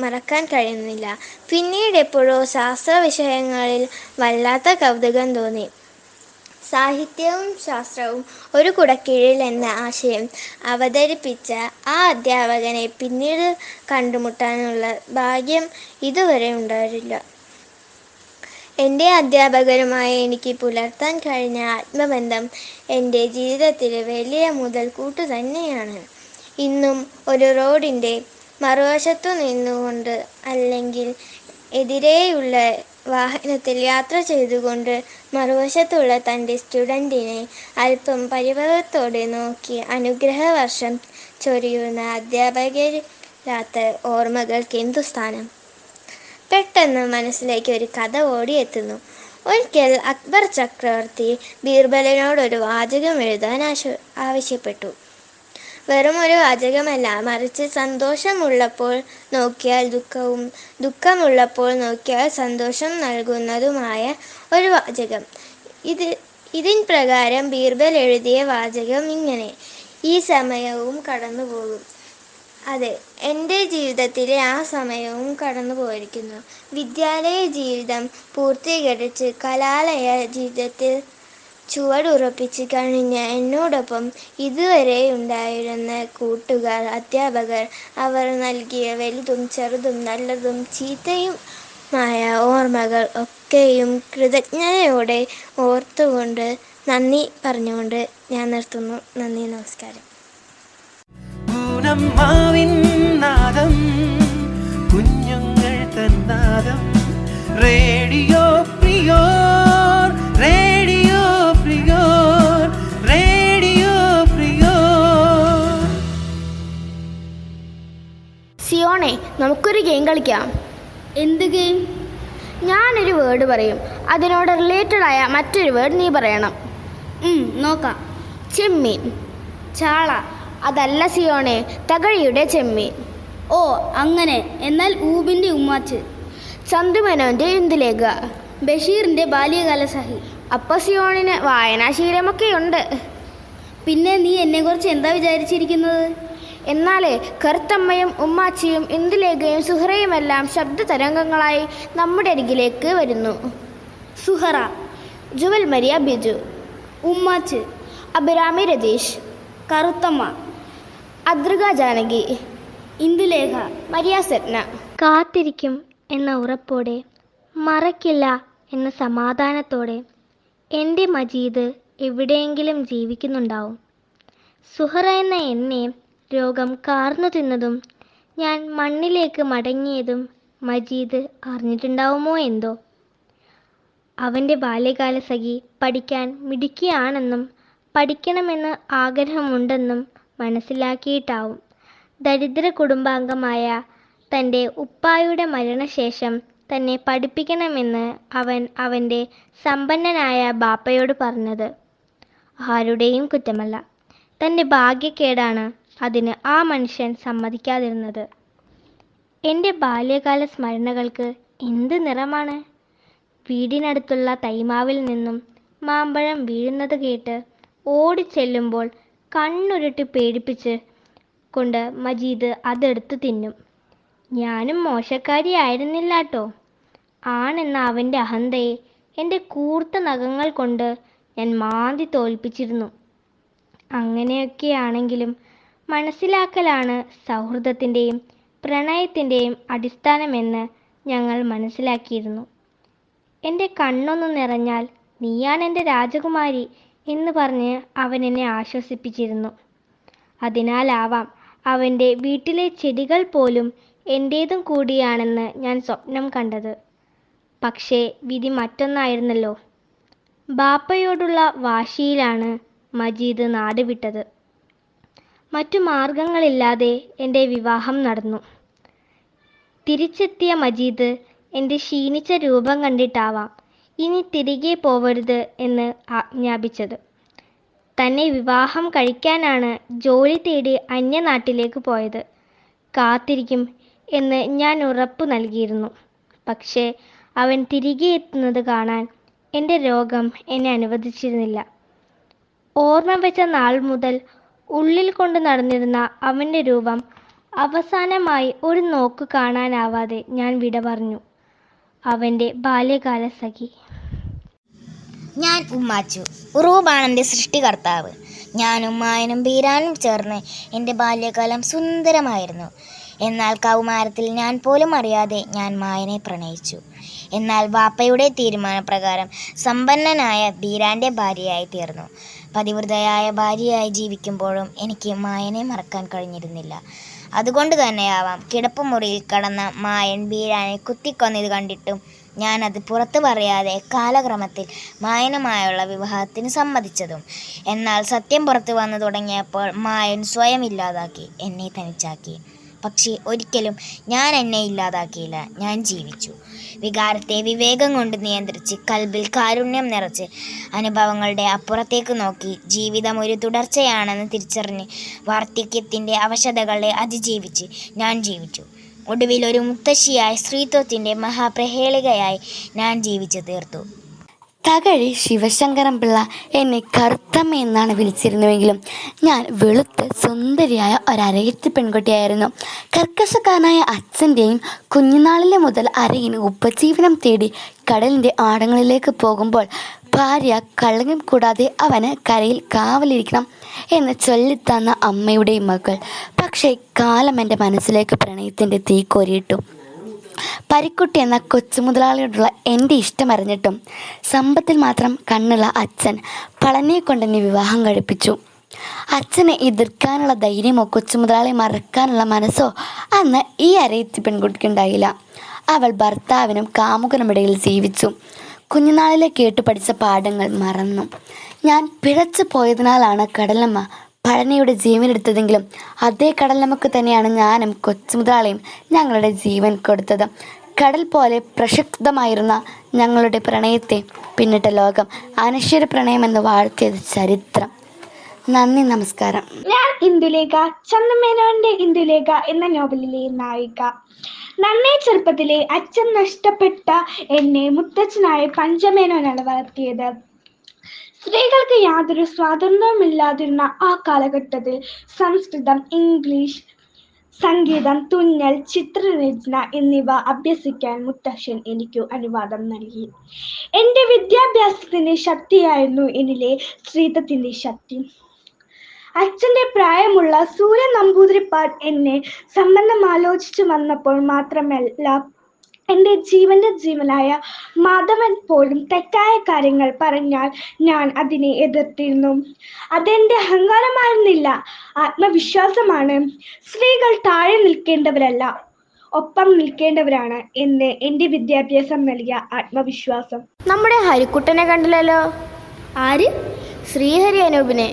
Speaker 7: മറക്കാൻ കഴിയുന്നില്ല. പിന്നീട് എപ്പോഴോ ശാസ്ത്ര വിഷയങ്ങളിൽ വല്ലാത്ത കൗതുകം തോന്നി. സാഹിത്യവും ശാസ്ത്രവും ഒരു കുടക്കീഴിൽ എന്ന ആശയം അവതരിപ്പിച്ച ആ അധ്യാപകനെ പിന്നീട് കണ്ടുമുട്ടാനുള്ള ഭാഗ്യം ഇതുവരെ ഉണ്ടായില്ല. എൻ്റെ അധ്യാപകരുമായി എനിക്ക് പുലർത്താൻ കഴിഞ്ഞ ആത്മബന്ധം എൻ്റെ ജീവിതത്തിലെ വലിയ മുതൽക്കൂട്ട് തന്നെയാണ്. ഇന്നും ഒരു റോഡിൻ്റെ മറുവശത്തു നിന്നുകൊണ്ട് അല്ലെങ്കിൽ എതിരെയുള്ള വാഹനത്തിൽ യാത്ര ചെയ്തുകൊണ്ട് മറുവശത്തുള്ള തൻ്റെ സ്റ്റുഡൻറ്റിനെ അല്പം പരിഭവത്തോടെ നോക്കി അനുഗ്രഹവർഷം ചൊരിയുന്ന അധ്യാപകരില്ലാത്ത ഓർമ്മകൾക്ക് എന്തു സ്ഥാനം? പെട്ടെന്ന് മനസ്സിലേക്ക് ഒരു കഥ ഓടിയെത്തുന്നു. ഒരിക്കൽ അക്ബർ ചക്രവർത്തി ബീർബലിനോടൊരു വാചകം എഴുതാൻ ആവശ്യപ്പെട്ടു. വെറും ഒരു വാചകമല്ല, മറിച്ച് സന്തോഷമുള്ളപ്പോൾ നോക്കിയാൽ ദുഃഖവും ദുഃഖമുള്ളപ്പോൾ നോക്കിയാൽ സന്തോഷം നൽകുന്നതുമായ ഒരു വാചകം. ഇതിൻ പ്രകാരം ബീർബൽ എഴുതിയ വാചകം ഇങ്ങനെ: ഈ സമയവും കടന്നു പോകും. അതെ, എൻ്റെ ജീവിതത്തിലെ ആ സമയവും കടന്നു പോയിരിക്കുന്നു. വിദ്യാലയ ജീവിതം പൂർത്തീകരിച്ച് കലാലയ ജീവിതത്തിൽ ചുവടുറപ്പിച്ച് കഴിഞ്ഞ എന്നോടൊപ്പം ഇതുവരെ ഉണ്ടായിരുന്ന കൂട്ടുകാർ, അധ്യാപകർ, അവർ നൽകിയ വലുതും ചെറുതും നല്ലതും ചീത്തയുമായ ഓർമ്മകൾ ഒക്കെയും കൃതജ്ഞതയോടെ ഓർത്തുകൊണ്ട് നന്ദി പറഞ്ഞുകൊണ്ട് ഞാൻ നിർത്തുന്നു. നന്ദി, നമസ്കാരം.
Speaker 1: പൂനമ്മാവിൻ നാദം, കുഞ്ഞുങ്ങൾ തന്നാദം, റേഡിയോ പ്രിയോർ, റേഡിയോ പ്രിയോർ, റേഡിയോ പ്രിയോർ.
Speaker 2: സിയോണെ, നമുക്കൊരു ഗെയിം കളിക്കാം.
Speaker 3: എന്ത് ഗെയിം?
Speaker 2: ഞാനൊരു വേർഡ് പറയും, അതിനോട് റിലേറ്റഡ് ആയ മറ്റൊരു വേർഡ് നീ പറയണം.
Speaker 3: നോക്കാം.
Speaker 2: ചെമ്മീൻ.
Speaker 3: ചാള.
Speaker 2: അതല്ല സിയോണെ, തകഴിയുടെ ചെമ്മീൻ.
Speaker 3: ഓ അങ്ങനെ. എന്നാൽ ഊബിൻ്റെ ഉമ്മാച്ച്.
Speaker 2: ചന്തുമേനോന്റെ ഇന്ദുലേഖ.
Speaker 3: ബഷീറിൻ്റെ ബാല്യകാല സഖി.
Speaker 2: അപ്പൊ സിയോണിന് വായനാശീലമൊക്കെയുണ്ട്.
Speaker 3: പിന്നെ നീ എന്നെക്കുറിച്ച് എന്താ വിചാരിച്ചിരിക്കുന്നത്?
Speaker 2: എന്നാലേ കറുത്തമ്മയും ഉമ്മാച്ചിയും ഇന്ദുലേഖയും സുഹറയുമെല്ലാം ശബ്ദ തരംഗങ്ങളായി നമ്മുടെ അരികിലേക്ക് വരുന്നു.
Speaker 3: Suhara,
Speaker 2: Jewel Maria Biju,
Speaker 3: Ummachu,
Speaker 2: Abhirami Ratheesh,
Speaker 3: Karuthamma,
Speaker 2: Adrika Janaki,
Speaker 3: Indulekha,
Speaker 2: Maria Sathna.
Speaker 8: കാത്തിരിക്കും എന്ന ഉറപ്പോടെ, മറക്കില്ല എന്ന സമാധാനത്തോടെ എൻ്റെ മജീദ് എവിടെയെങ്കിലും ജീവിക്കുന്നുണ്ടാവും. സുഹറ എന്ന എന്നെ രോഗം കാർന്നു തിന്നതും ഞാൻ മണ്ണിലേക്ക് മടങ്ങിയതും മജീദ് അറിഞ്ഞിട്ടുണ്ടാവുമോ എന്തോ. അവൻ്റെ ബാല്യകാല സഖി പഠിക്കാൻ മിടുക്കിയാണെന്നും പഠിക്കണമെന്ന് ആഗ്രഹമുണ്ടെന്നും മനസ്സിലാക്കിയിട്ടാവും ദരിദ്ര കുടുംബാംഗമായ തൻ്റെ ഉപ്പായുടെ മരണശേഷം തന്നെ പഠിപ്പിക്കണമെന്ന് അവൻ അവൻ്റെ സമ്പന്നനായ ബാപ്പയോട് പറഞ്ഞത്. ആരുടെയും കുറ്റമല്ല, തൻ്റെ ഭാഗ്യക്കേടാണ് അതിന് ആ മനുഷ്യൻ സമ്മതിക്കാതിരുന്നത്. എൻ്റെ ബാല്യകാല സ്മരണകൾക്ക് എന്ത് നിറമാണ്! വീടിനടുത്തുള്ള തൈമാവിൽ നിന്നും മാമ്പഴം വീഴുന്നത് കേട്ട് ഓടിച്ചെല്ലുമ്പോൾ കണ്ണുരുട്ടി പേടിപ്പിച്ച് കൊണ്ട് മജീദ് അതെടുത്ത് തിന്നും. ഞാനും മോശക്കാരിയായിരുന്നില്ലാട്ടോ. ആണെന്ന അവൻ്റെ അഹന്തയെ എൻ്റെ കൂർത്ത നഖങ്ങൾ കൊണ്ട് ഞാൻ മാന്തി തോൽപ്പിച്ചിരുന്നു. അങ്ങനെയൊക്കെയാണെങ്കിലും മനസ്സിലാക്കലാണ് സൗഹൃദത്തിൻ്റെയും പ്രണയത്തിൻ്റെയും അടിസ്ഥാനമെന്ന് ഞങ്ങൾ മനസ്സിലാക്കിയിരുന്നു. എൻ്റെ കണ്ണൊന്നു നിറഞ്ഞാൽ നീയാണെൻ്റെ രാജകുമാരി എന്ന് പറഞ്ഞ് അവൻ എന്നെ ആശ്വസിപ്പിച്ചിരുന്നു. അതിനാലാവാം അവൻ്റെ വീട്ടിലെ ചെടികൾ പോലും എൻ്റേതും കൂടിയാണെന്ന് ഞാൻ സ്വപ്നം കണ്ടത്. പക്ഷേ വിധി മറ്റൊന്നായിരുന്നല്ലോ. ബാപ്പയോടുള്ള വാശിയിലാണ് മജീദ് നാട് വിട്ടത്. മറ്റു മാർഗങ്ങളില്ലാതെ എൻ്റെ വിവാഹം നടന്നു. തിരിച്ചെത്തിയ മജീദ് എൻ്റെ ക്ഷീണിച്ച രൂപം കണ്ടിട്ടാവാം ഇനി തിരികെ പോവരുത് എന്ന് ആജ്ഞാപിച്ചത്. തന്നെ വിവാഹം കഴിക്കാനാണ് ജോലി തേടി അന്യനാട്ടിലേക്ക് പോയത്. കാത്തിരിക്കും എന്ന് ഞാൻ ഉറപ്പു നൽകിയിരുന്നു. പക്ഷേ അവൻ തിരികെ എത്തുന്നത് കാണാൻ എൻ്റെ രോഗം എന്നെ അനുവദിച്ചിരുന്നില്ല. ഓർമ്മ വെച്ച നാൾ മുതൽ ഉള്ളിൽ കൊണ്ട് നടന്നിരുന്ന അവൻ്റെ രൂപം അവസാനമായി ഒരു നോക്ക് കാണാനാവാതെ ഞാൻ വിട പറഞ്ഞു. അവൻ്റെ ബാല്യകാല സഖി.
Speaker 9: ഞാൻ ഉമ്മാച്ചു. ഉറൂബാണ് എൻ്റെ സൃഷ്ടികർത്താവ്. ഞാനും മായനും ബീരാനും ചേർന്ന് എൻ്റെ ബാല്യകാലം സുന്ദരമായിരുന്നു. എന്നാൽ കൗമാരത്തിൽ ഞാൻ പോലും അറിയാതെ ഞാൻ മായനെ പ്രണയിച്ചു. എന്നാൽ വാപ്പയുടെ തീരുമാനപ്രകാരം സമ്പന്നനായ ബീരാൻ്റെ ഭാര്യയായി തീർന്നു. പതിവ്രതയായ ഭാര്യയായി ജീവിക്കുമ്പോഴും എനിക്ക് മായനെ മറക്കാൻ കഴിഞ്ഞിരുന്നില്ല. അതുകൊണ്ട് തന്നെയാവാം കിടപ്പുമുറിയിൽ കടന്ന മായൻ ബീരാനെ കുത്തിക്കൊന്നത് കണ്ടിട്ടും ഞാനത് പുറത്തു പറയാതെ കാലക്രമത്തിൽ മായനുമായുള്ള വിവാഹത്തിന് സമ്മതിച്ചതും. എന്നാൽ സത്യം പുറത്തു വന്നു തുടങ്ങിയപ്പോൾ മായൻ സ്വയം ഇല്ലാതാക്കി, എന്നെ തനിച്ചാക്കി. പക്ഷേ ഒരിക്കലും ഞാൻ എന്നെ ഇല്ലാതാക്കിയില്ല. ഞാൻ ജീവിച്ചു. വികാരത്തെ വിവേകം കൊണ്ട് നിയന്ത്രിച്ച്, കൽബിൽ കാരുണ്യം നിറച്ച്, അനുഭവങ്ങളുടെ അപ്പുറത്തേക്ക് നോക്കി, ജീവിതം ഒരു തുടർച്ചയാണെന്ന് തിരിച്ചറിഞ്ഞ്, വാർദ്ധക്യത്തിൻ്റെ അവശതകളെ അതിജീവിച്ച് ഞാൻ ജീവിച്ചു. ഒടുവിൽ ഒരു മുത്തശ്ശിയായി സ്ത്രീത്വത്തിൻ്റെ മഹാപ്രഹേളികയായി ഞാൻ ജീവിച്ചു തീർത്തു.
Speaker 10: തകഴി ശിവശങ്കരൻ പിള്ള എന്നെ കറുത്തമ്മ എന്നാണ് വിളിച്ചിരുന്നുവെങ്കിലും ഞാൻ വെളുത്ത് സുന്ദരിയായ ഒരരയറ്റ് പെൺകുട്ടിയായിരുന്നു. കർക്കശക്കാരനായ അച്ഛൻ്റെയും കുഞ്ഞുനാളിലെ മുതൽ അരയിന് ഉപജീവനം തേടി കടലിൻ്റെ ആഴങ്ങളിലേക്ക് പോകുമ്പോൾ ഭാര്യ കളങ്കം കൂടാതെ അവന് കരയിൽ കാവലിരിക്കണം എന്ന് ചൊല്ലിത്തന്ന അമ്മയുടെയും മകൾ. പക്ഷേ കാലം എൻ്റെ മനസ്സിലേക്ക് പ്രണയത്തിൻ്റെ തീ കോരിയിട്ടു. പരിക്കുട്ടി എന്ന കൊച്ചു മുതലാളിയോടുള്ള എൻ്റെ ഇഷ്ടമറിഞ്ഞിട്ടും സമ്പത്തിൽ മാത്രം കണ്ണുള്ള അച്ഛൻ പളനിയെ കൊണ്ടെന്നെ വിവാഹം കഴിപ്പിച്ചു. അച്ഛനെ എതിർക്കാനുള്ള ധൈര്യമോ കൊച്ചു മുതലാളി മറക്കാനുള്ള മനസ്സോ അന്ന് ഈ അരയത്തി പെൺകുട്ടിക്കുണ്ടായില്ല. അവൾ ഭർത്താവിനും കാമുകനുമിടയിൽ ജീവിച്ചു. കുഞ്ഞുനാളിലെ കേട്ടു പഠിച്ച പാഠങ്ങൾ മറന്നു. ഞാൻ പിഴച്ചു പോയതിനാലാണ് കടലമ്മ പഴനിയുടെ ജീവനെടുത്തതെങ്കിലും അതേ കടലമ്മക്ക് തന്നെയാണ് ഞാനും കൊച്ചുമുതലാളിയും ഞങ്ങളുടെ ജീവൻ കൊടുത്തത്. കടൽ പോലെ പ്രക്ഷുബ്ധമായിരുന്ന ഞങ്ങളുടെ പ്രണയത്തെ പിന്നിട്ട ലോകം അനശ്വര പ്രണയമെന്ന് വാഴ്ത്തിയത് ചരിത്രം. നന്ദി, നമസ്കാരം.
Speaker 2: ഞാൻ ഇന്ദുലേഖ, ചന്ദമേനോന്റെ ഇന്ദുലേഖ എന്ന നോവലിലെ നായിക. നന്നേ ചെറുപ്പത്തിലെ അച്ഛൻ നഷ്ടപ്പെട്ട എന്നെ മുത്തച്ഛനായ പഞ്ചമേനോനാണ് വളർത്തിയത്. സ്ത്രീകൾക്ക് യാതൊരു സ്വാതന്ത്ര്യമില്ലാതിരുന്ന ആ കാലഘട്ടത്തിൽ സംസ്കൃതം, ഇംഗ്ലീഷ്, സംഗീതം, തുന്നൽ, ചിത്രരചന എന്നിവ അഭ്യസിക്കാൻ മുത്തശ്ശൻ എനിക്ക് അനുവാദം നൽകി. എൻ്റെ വിദ്യാഭ്യാസത്തിന്റെ ശക്തിയായിരുന്നു എന്നിലെ സ്ത്രീത്വത്തിന്റെ ശക്തി. അച്ഛൻ്റെ പ്രായമുള്ള സൂര്യ നമ്പൂതിരിപ്പാട് എന്നെ സംബന്ധം ആലോചിച്ചു വന്നപ്പോൾ മാത്രമല്ല, എൻ്റെ ജീവന്റെ ജീവനായ മാധവൻ പോലും തെറ്റായ കാര്യങ്ങൾ പറഞ്ഞാൽ ഞാൻ അതിനെ എതിർത്തിരുന്നു. അതെൻ്റെ അഹങ്കാരമായിരുന്നില്ല, ആത്മവിശ്വാസമാണ്. സ്ത്രീകൾ താഴെ നിൽക്കേണ്ടവരല്ല, ഒപ്പം നിൽക്കേണ്ടവരാണ് എന്ന് എൻ്റെ വിദ്യാഭ്യാസം നൽകിയ ആത്മവിശ്വാസം.
Speaker 3: നമ്മുടെ ഹരിക്കുട്ടനെ കണ്ടില്ലല്ലോ. ആര്? ശ്രീഹരി അനൂപിനെ.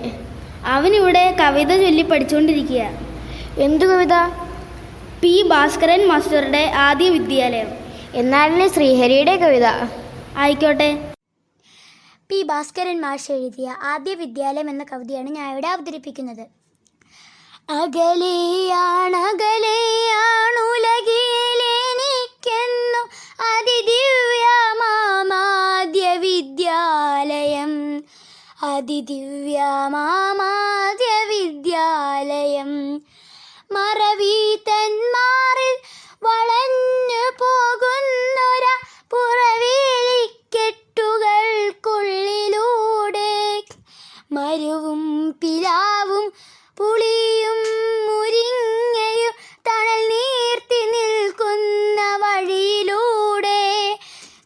Speaker 3: അവനിവിടെ കവിത ചൊല്ലി പഠിച്ചുകൊണ്ടിരിക്കുക. എന്തു കവിത? പി ഭാസ്കരൻ മാസ്റ്ററുടെ ആദ്യ വിദ്യാലയം. എന്നാലിന് ശ്രീഹരിയുടെ കവിത ആയിക്കോട്ടെ.
Speaker 11: പി ഭാസ്കരൻ മാഷ് എഴുതിയ ആദ്യ വിദ്യാലയം എന്ന കവിതയാണ് ഞാൻ ഇവിടെ അവതരിപ്പിക്കുന്നത്. അകലെയാണുലകിലെനിക്കെന്നു അതിദിവ്യമാദ്യ വിദ്യാലയം, അതിദിവ്യമാദ്യ വിദ്യാലയം. മറവീതന്മാരിൽ വളഞ്ഞു പോകുന്നൊര പുറവേലിക്കെട്ടുകൾക്കുള്ളിലൂടെ മരുവും പിലാവും പുളിയും മുരിങ്ങയും തണൽ നീർത്തി നിൽക്കുന്ന വഴിയിലൂടെ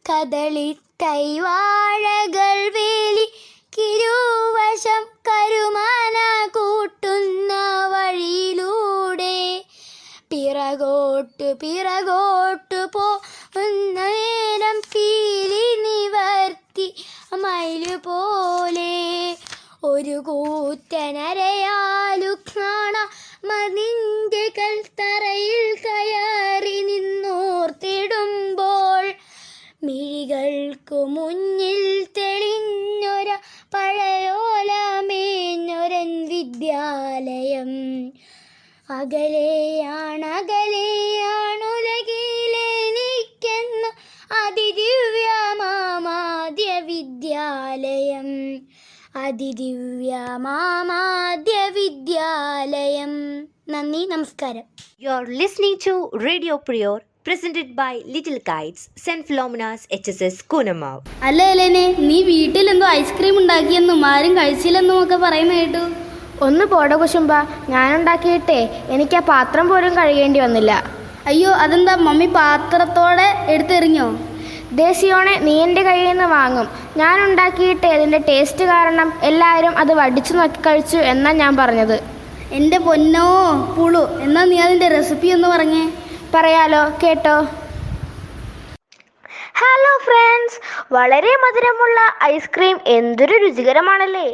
Speaker 11: കദളിത്തൈവാഴകൾ വേലിക്കിരുവശം കരുമന കൂട്ടുന്ന വഴിയിലൂടെ പിറകോട്ടു പോകുന്ന നേരം ഒരു കൂറ്റനരയാലു കാണ മതിൻ്റെ കൽത്തറയിൽ കയറി നിന്നോർത്തിടുമ്പോൾ മിഴികൾക്കു മുന്നിൽ തെളിഞ്ഞൊര പഴയോലമേഞ്ഞൊരൻ വിദ്യാലയം. അകലെയാണുലകിലെനിക്കെന്നു അതിദിവ്യമാമാദ്യ വിദ്യാലയം. അതിദിവ്യമാമാദ്യ വിദ്യാലയം. നന്ദി, നമസ്കാരം.
Speaker 6: You're listening to Radio Prior, presented by Little Kites, St. Philomena's HSS Kunamav.
Speaker 3: അല്ല എലേനെ, നീ വീട്ടിലെന്തോ ഐസ്ക്രീം ഉണ്ടാക്കിയെന്നും ആരും കഴിച്ചില്ലെന്നും ഒക്കെ പറയുന്ന കേട്ടു.
Speaker 2: ഒന്ന് പോടെ കുശുമ്പ, ഞാനുണ്ടാക്കിയിട്ടേ എനിക്ക് ആ പാത്രം പോലും കഴുകേണ്ടി വന്നില്ല.
Speaker 3: അയ്യോ, അതെന്താ മമ്മി പാത്രത്തോടെ എടുത്തെറിഞ്ഞോ?
Speaker 2: ദേശിയോണെ, നീ എൻ്റെ കയ്യിൽ നിന്ന് വാങ്ങും. ഞാനുണ്ടാക്കിയിട്ട് അതിൻ്റെ ടേസ്റ്റ് കാരണം എല്ലാവരും അത് വടിച്ചു നോക്കി കഴിച്ചു എന്നാണ് ഞാൻ പറഞ്ഞത്.
Speaker 3: എൻ്റെ പൊന്നോ പുളു, എന്നാ നീ അതിൻ്റെ റെസിപ്പി ഒന്ന് പറഞ്ഞേ.
Speaker 2: പറയാലോ, കേട്ടോ. ഹലോ ഫ്രണ്ട്സ്, വളരെ മധുരമുള്ള ഐസ്ക്രീം എന്തൊരു രുചികരമാണല്ലേ.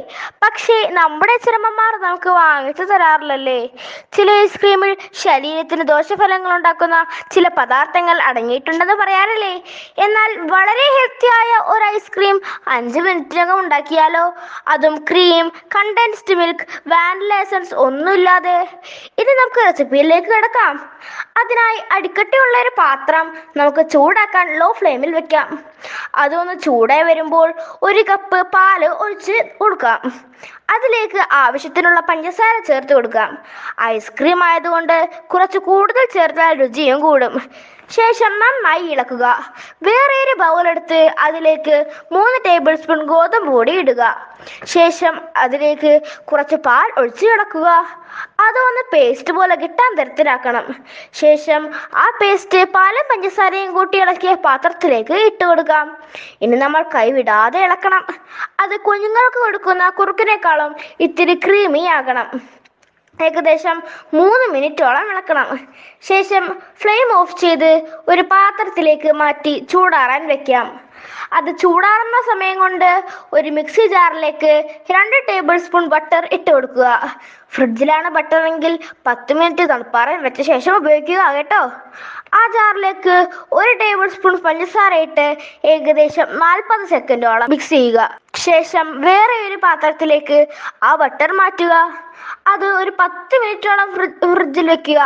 Speaker 2: പക്ഷേ നമ്മുടെ അച്ഛനമ്മമാർ നമുക്ക് വാങ്ങിച്ചു തരാറില്ലല്ലേ. ചില ഐസ്ക്രീമിൽ ശരീരത്തിന് ദോഷഫലങ്ങൾ ഉണ്ടാക്കുന്ന ചില പദാർത്ഥങ്ങൾ അടങ്ങിയിട്ടുണ്ടെന്ന് പറയാറില്ലേ. എന്നാൽ വളരെ ഹെൽത്തിയായ ഒരു ഐസ്ക്രീം 5 മിനിറ്റിനകം ഉണ്ടാക്കിയാലോ, അതും cream, condensed milk, vanilla essence ഒന്നുമില്ലാതെ. ഇനി നമുക്ക് റെസിപ്പിയിലേക്ക് കിടക്കാം. അതിനായി അടിക്കട്ടിയുള്ള ഒരു പാത്രം നമുക്ക് ചൂടാക്കാൻ ലോ ഫ്ലെയിമിൽ വെക്കാം. അതൊന്ന് ചൂടായി വരുമ്പോൾ 1 കപ്പ് പാല് ഒഴിച്ച് കൊടുക്കാം. അതിലേക്ക് ആവശ്യത്തിനുള്ള പഞ്ചസാര ചേർത്ത് കൊടുക്കാം. ഐസ്ക്രീം ആയതുകൊണ്ട് കുറച്ച് കൂടുതൽ ചേർത്താൽ രുചിയും കൂടും. ശേഷം നന്നായി ഇളക്കുക. വേറെ ഒരു ബൗളെടുത്ത് അതിലേക്ക് 3 ടേബിൾ സ്പൂൺ ഗോതമ്പ് പൊടി ഇടുക. ശേഷം അതിലേക്ക് കുറച്ച് പാൽ ഒഴിച്ച് ഇളക്കുക. അതൊന്ന് പേസ്റ്റ് പോലെ കിട്ടാൻ തരത്തിലാക്കണം. ശേഷം ആ പേസ്റ്റ് പാലും പഞ്ചസാരയും കൂട്ടി ഇളക്കിയ പാത്രത്തിലേക്ക് ഇട്ട് കൊടുക്കാം. ഇനി നമ്മൾ കൈവിടാതെ ഇളക്കണം. അത് കുഞ്ഞുങ്ങൾക്ക് കൊടുക്കുന്ന കുറുക്കിനേക്കാളും ഇത്തിരി ക്രീമി ആകണം. ഏകദേശം 3 മിനിറ്റോളം ഇളക്കണം. ശേഷം ഫ്ലെയിം ഓഫ് ചെയ്ത് ഒരു പാത്രത്തിലേക്ക് മാറ്റി ചൂടാറാൻ വെക്കാം. അത് ചൂടാറുന്ന സമയം കൊണ്ട് ഒരു മിക്സി ജാറിലേക്ക് 2 ടേബിൾ സ്പൂൺ ബട്ടർ ഇട്ട് കൊടുക്കുക. ഫ്രിഡ്ജിലാണ് ബട്ടറെങ്കിൽ 10 മിനിറ്റ് തണുപ്പാറാൻ വെച്ച ശേഷം ഉപയോഗിക്കുക കേട്ടോ. ആ ജാറിലേക്ക് 1 ടേബിൾ സ്പൂൺ പഞ്ചസാര ഇട്ട് ഏകദേശം 40 സെക്കൻഡോളം മിക്സ് ചെയ്യുക. ശേഷം വേറെ ഒരു പാത്രത്തിലേക്ക് ആ ബട്ടർ മാറ്റുക. അത് ഒരു 10 മിനിറ്റോളം ഫ്രിഡ്ജിൽ വെക്കുക.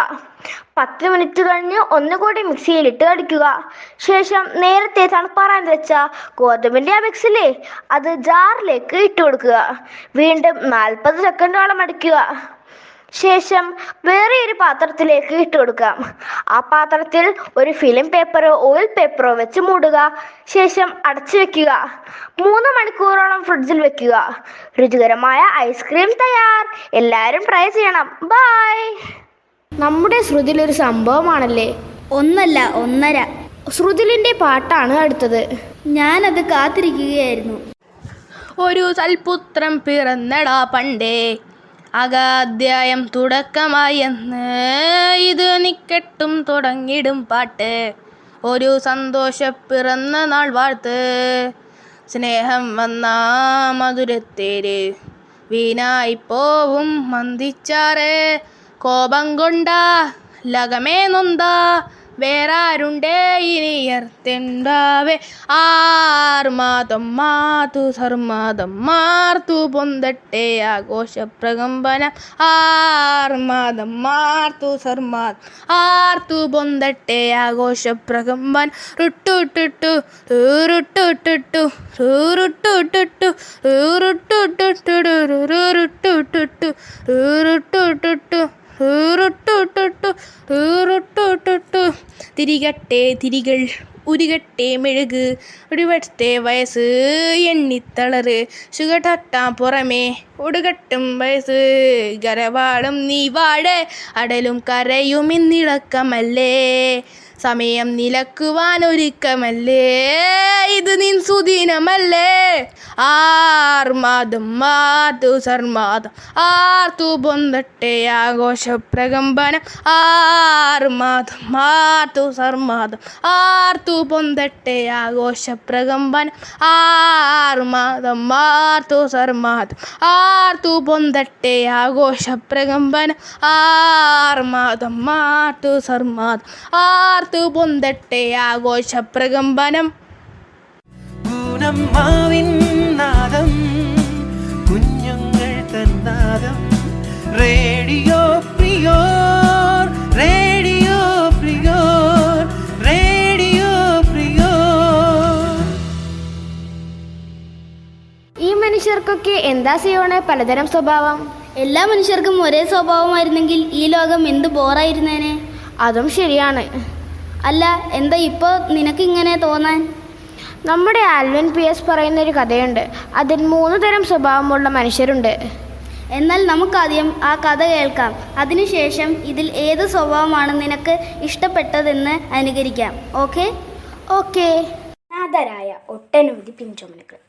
Speaker 2: 10 മിനിറ്റ് കഴിഞ്ഞ് ഒന്നുകൂടി മിക്സിയിലിട്ട് അടിക്കുക. ശേഷം നേരത്തെ തണുപ്പാറാൻ വെച്ച ഗോതമ്പിൻ്റെ ആ മിക്സിലെ അത് ജാറിലേക്ക് ഇട്ട് കൊടുക്കുക. വീണ്ടും 40 സെക്കൻഡോളം അടിക്കുക. ശേഷം വേറെ ഒരു പാത്രത്തിലേക്ക് ഇട്ട് കൊടുക്കാം. ആ പാത്രത്തിൽ ഒരു ഫിലിം പേപ്പറോ ഓയിൽ പേപ്പറോ വെച്ച് മൂടുക. ശേഷം അടച്ചു വെക്കുക. 3 മണിക്കൂറോളം ഫ്രിഡ്ജിൽ വെക്കുക. രുചികരമായ ഐസ്ക്രീം തയ്യാർ. എല്ലാവരും ട്രൈ ചെയ്യണം. ബൈ. നമ്മുടെ ശ്രുതിലൊരു സംഭവമാണല്ലേ.
Speaker 3: 1 അല്ല 1.5.
Speaker 2: ശ്രുതിലിൻ്റെ പാട്ടാണ് അടുത്തത്.
Speaker 3: ഞാനത് കാത്തിരിക്കുകയായിരുന്നു.
Speaker 12: ഒരു സൽപുത്രൻ പിറന്നടാ പണ്ടേ, അഗാധ്യായം തുടക്കമായി എന്ന് ഇത് നിക്കട്ടും തുടങ്ങിടും പാട്ട്. ഒരു സന്തോഷ പിറന്ന നാൾ വാഴ്ത്ത്, സ്നേഹം വന്ന മധുരത്തേര്, വീണായി പോവും മന്ദിച്ചാറ്, കോപം കൊണ്ടാ ലകമേ നൊന്താ, വേറാരുണ്ടേ ഇനിയർത്തുണ്ടാവേ, ആർമാതം മാതു സർമാതം മാർത്തു പൊന്തട്ടെ ആഘോഷ പ്രകമ്പനം, ആർമാതം മാർത്തു സർമാതം ആർത്തു പൊന്തട്ടെ ആഘോഷ പ്രകമ്പനം. റുട്ടുട്ടുട്ടു റുട്ടുട്ടുട്ടു റുട്ടുട്ടുട്ടു റുട്ടുട്ടുട്ടു റുട്ടുട്ടുട്ടു റുട്ടുട്ടുട്ടു റുട്ടുട്ടുട്ടു. തിരികട്ടെ തിരികൾ ഉരുകട്ടെ മെഴുക്, ഒരുവട്ടെ വയസ്സ് എണ്ണിത്തളറ്, ചുകടട്ടാം പുറമേ ഒടുകട്ടും വയസ്സ്, കരവാളും നീ വാഴ അടലും കരയും ഇന്നിളക്കമല്ലേ, സമയം നിലക്കുവാനൊരുക്കമല്ലേ, ഇത് നിൻ സുദിനമല്ലേ. ആർമാദം മാതു സർമാദം ആർത്തു പൊന്തട്ടെ ആഘോഷ പ്രകമ്പനം. ആർമാദം മാതു സർമാദം ആർത്തു പൊന്തട്ടെ ആഘോഷ പ്രകമ്പനം. ആർമാദം മാർത്തു സർമാദം ആർത്തു പൊന്തട്ടെ ആഘോഷ പ്രകമ്പനം. ആർമാദം മാർത്തു സർമാദം ആർത്തു പൊന്തട്ടെ ആഘോഷ പ്രകമ്പനം.
Speaker 1: പൂനമ്മാവിൻ നാദം, കുഞ്ഞുങ്ങൾ തന്നാദം. റേഡിയോ പ്രിയോർ, റേഡിയോ പ്രിയോർ, റേഡിയോ പ്രിയോർ.
Speaker 2: ഈ മനുഷ്യർക്കൊക്കെ എന്താ സിയോണെ പലതരം സ്വഭാവം?
Speaker 3: എല്ലാ മനുഷ്യർക്കും ഒരേ സ്വഭാവമായിരുന്നെങ്കിൽ ഈ ലോകം എന്ത് ബോറായിരുന്നേനെ.
Speaker 2: അതും ശരിയാണ്.
Speaker 3: അല്ല, എന്താ ഇപ്പോൾ നിനക്കിങ്ങനെ തോന്നാൻ?
Speaker 2: നമ്മുടെ ആൽവിൻ PS പറയുന്നൊരു കഥയുണ്ട്. അതിൽ 3 തരം സ്വഭാവമുള്ള മനുഷ്യരുണ്ട്.
Speaker 3: എന്നാൽ നമുക്കാദ്യം ആ കഥ കേൾക്കാം. അതിനുശേഷം ഇതിൽ ഏത് സ്വഭാവമാണ് നിനക്ക് ഇഷ്ടപ്പെട്ടതെന്ന് അനുകരിക്കാം. ഓക്കെ?
Speaker 2: ഓക്കെ.
Speaker 11: അനാഥരായ ഒട്ടനവധി പിഞ്ചോമനകൾ,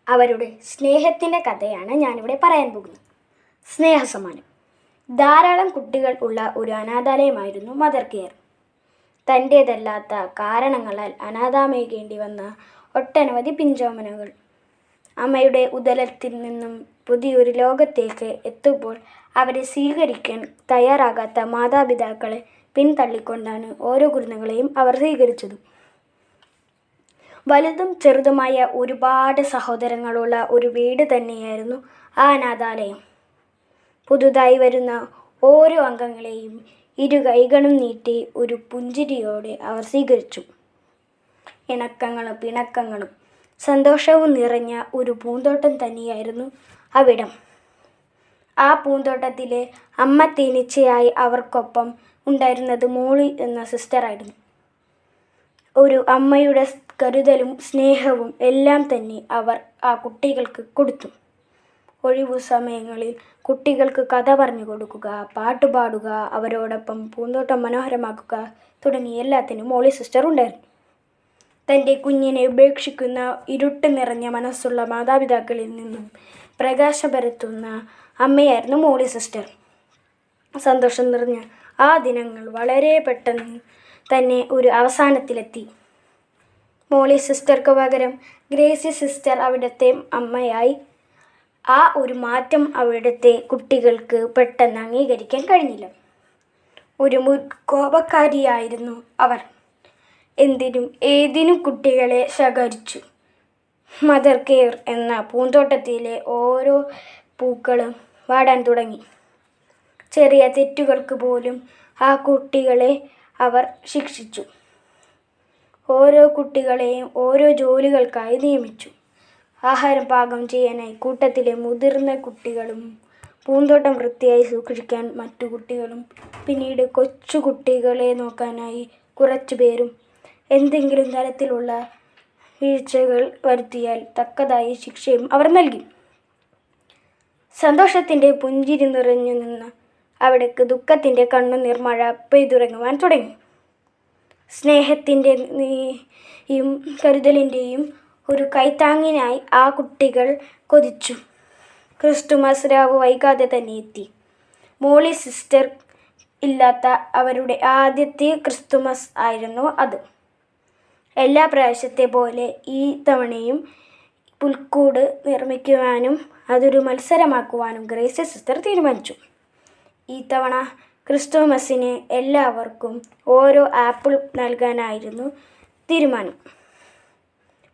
Speaker 11: അവരുടെ സ്നേഹത്തിൻ്റെ കഥയാണ് ഞാനിവിടെ പറയാൻ പോകുന്നത്. സ്നേഹസമ്മാനം. ധാരാളം കുട്ടികൾ ഉള്ള ഒരു അനാഥാലയമായിരുന്നു മദർ കെയർ. തൻ്റേതല്ലാത്ത കാരണങ്ങളാൽ അനാഥാമേകേണ്ടി വന്ന ഒട്ടനവധി പിഞ്ചോമനകൾ അമ്മയുടെ ഉദരത്തിൽ നിന്നും പുതിയൊരു ലോകത്തേക്ക് എത്തുമ്പോൾ അവരെ സ്വീകരിക്കാൻ തയ്യാറാകാത്ത മാതാപിതാക്കളെ പിന്തള്ളിക്കൊണ്ടാണ് ഓരോ കുരുന്നുകളെയും അവർ സ്വീകരിച്ചത്. വലുതും ചെറുതുമായ ഒരുപാട് സഹോദരങ്ങളുള്ള ഒരു വീട് തന്നെയായിരുന്നു ആ അനാഥാലയം. പുതുതായി വരുന്ന ഓരോ അംഗങ്ങളെയും 2 കൈകളും നീട്ടി ഒരു പുഞ്ചിരിയോടെ അവർ സ്വീകരിച്ചു. ഇണക്കങ്ങളും പിണക്കങ്ങളും സന്തോഷവും നിറഞ്ഞ ഒരു പൂന്തോട്ടം തന്നെയായിരുന്നു അവിടം. ആ പൂന്തോട്ടത്തിലെ അമ്മ തേനീച്ചയായി അവർക്കൊപ്പം ഉണ്ടായിരുന്നത് മോളി എന്ന സിസ്റ്ററായിരുന്നു. ഒരു അമ്മയുടെ കരുതലും സ്നേഹവും എല്ലാം തന്നെ അവർ ആ കുട്ടികൾക്ക് കൊടുത്തു. ഒഴിവു സമയങ്ങളിൽ കുട്ടികൾക്ക് കഥ പറഞ്ഞു കൊടുക്കുക, പാട്ടുപാടുക, അവരോടൊപ്പം പൂന്തോട്ടം മനോഹരമാക്കുക തുടങ്ങി എല്ലാത്തിനും മോളി സിസ്റ്റർ ഉണ്ടായിരുന്നു. തൻ്റെ കുഞ്ഞിനെ ഉപേക്ഷിക്കുന്ന ഇരുട്ട് നിറഞ്ഞ മനസ്സുള്ള മാതാപിതാക്കളിൽ നിന്നും പ്രകാശം പരത്തുന്ന അമ്മയായിരുന്നു മോളി സിസ്റ്റർ. സന്തോഷം നിറഞ്ഞ ആ ദിനങ്ങൾ വളരെ പെട്ടെന്ന് തന്നെ ഒരു അവസാനത്തിലെത്തി. മോളി സിസ്റ്റർക്ക് പകരം ഗ്രേസി സിസ്റ്റർ അവിടുത്തെ അമ്മയായി. ആ ഒരു മാറ്റം അവിടുത്തെ കുട്ടികൾക്ക് പെട്ടെന്ന് അംഗീകരിക്കാൻ കഴിഞ്ഞില്ല. ഒരു കോപക്കാരിയായിരുന്നു അവർ. എന്തിനും ഏതിനും കുട്ടികളെ ശകാരിച്ചു. മദർ കെയർ എന്ന പൂന്തോട്ടത്തിലെ ഓരോ പൂക്കളും വാടാൻ തുടങ്ങി. ചെറിയ തെറ്റുകൾക്ക് പോലും ആ കുട്ടികളെ അവർ ശിക്ഷിച്ചു. ഓരോ കുട്ടികളെയും ഓരോ ജോലികൾക്കായി നിയമിച്ചു. ആഹാരം പാകം ചെയ്യാനായി കൂട്ടത്തിലെ മുതിർന്ന കുട്ടികളും, പൂന്തോട്ടം വൃത്തിയായി സൂക്ഷിക്കാൻ മറ്റു കുട്ടികളും, പിന്നീട് കൊച്ചു കുട്ടികളെ നോക്കാനായി കുറച്ചു പേരും. എന്തെങ്കിലും തരത്തിലുള്ള വീഴ്ചകൾ വരുത്തിയാൽ തക്കതായ ശിക്ഷയും അവർ നൽകി. സന്തോഷത്തിൻ്റെ പുഞ്ചിരി നിറഞ്ഞു നിന്ന അവിടേക്ക് ദുഃഖത്തിൻ്റെ കണ്ണുനീർ മഴ പെയ്തുറങ്ങുവാൻ തുടങ്ങി. സ്നേഹത്തിൻ്റെയും കരുതലിൻ്റെയും ഒരു കൈത്താങ്ങിനായി ആ കുട്ടികൾ കൊതിച്ചു. ക്രിസ്തുമസ് രാവ് വൈകാതെ തന്നെ എത്തി. മോളി സിസ്റ്റർ ഇല്ലാത്ത അവരുടെ ആദ്യത്തെ ക്രിസ്തുമസ് ആയിരുന്നു അത്. എല്ലാ പ്രാവശ്യത്തെ പോലെ ഈ തവണയും പുൽക്കൂട് നിർമ്മിക്കുവാനും അതൊരു മത്സരമാക്കുവാനും ഗ്രേസി സിസ്റ്റർ തീരുമാനിച്ചു. ഈ തവണ ക്രിസ്തുമസിന് എല്ലാവർക്കും ഓരോ ആപ്പിൾ നൽകാനായിരുന്നു തീരുമാനം.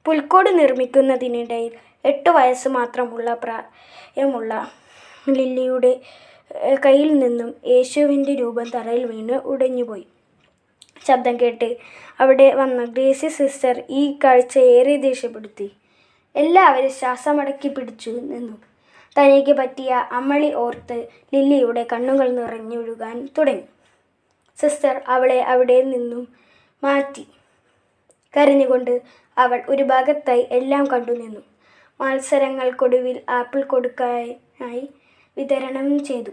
Speaker 11: പുൽക്കൂട് നിർമ്മിക്കുന്നതിനിടയിൽ 8 വയസ്സ് മാത്രമുള്ള പ്രായമുള്ള ലില്ലിയുടെ കയ്യിൽ നിന്നും യേശുവിൻ്റെ രൂപം തറയിൽ വീണ് ഉടഞ്ഞുപോയി. ശബ്ദം കേട്ട് അവിടെ വന്ന ഗ്രേസി സിസ്റ്റർ ഈ കാഴ്ച ഏറെ ദേഷ്യപ്പെടുത്തി. എല്ലാവരും ശ്വാസമടക്കി പിടിച്ചു നിന്നു. തനിക്ക് പറ്റിയ അമളി ഓർത്ത് ലില്ലിയുടെ കണ്ണുകൾ നിറഞ്ഞൊഴുകാൻ തുടങ്ങി. സിസ്റ്റർ അവളെ അവിടെ നിന്നും മാറ്റി. കരഞ്ഞുകൊണ്ട് അവൾ ഒരു ഭാഗത്തായി എല്ലാം കണ്ടു നിന്നു. മത്സരങ്ങൾക്കൊടുവിൽ ആപ്പിൾ കൊടുക്കാനായി വിതരണം ചെയ്തു.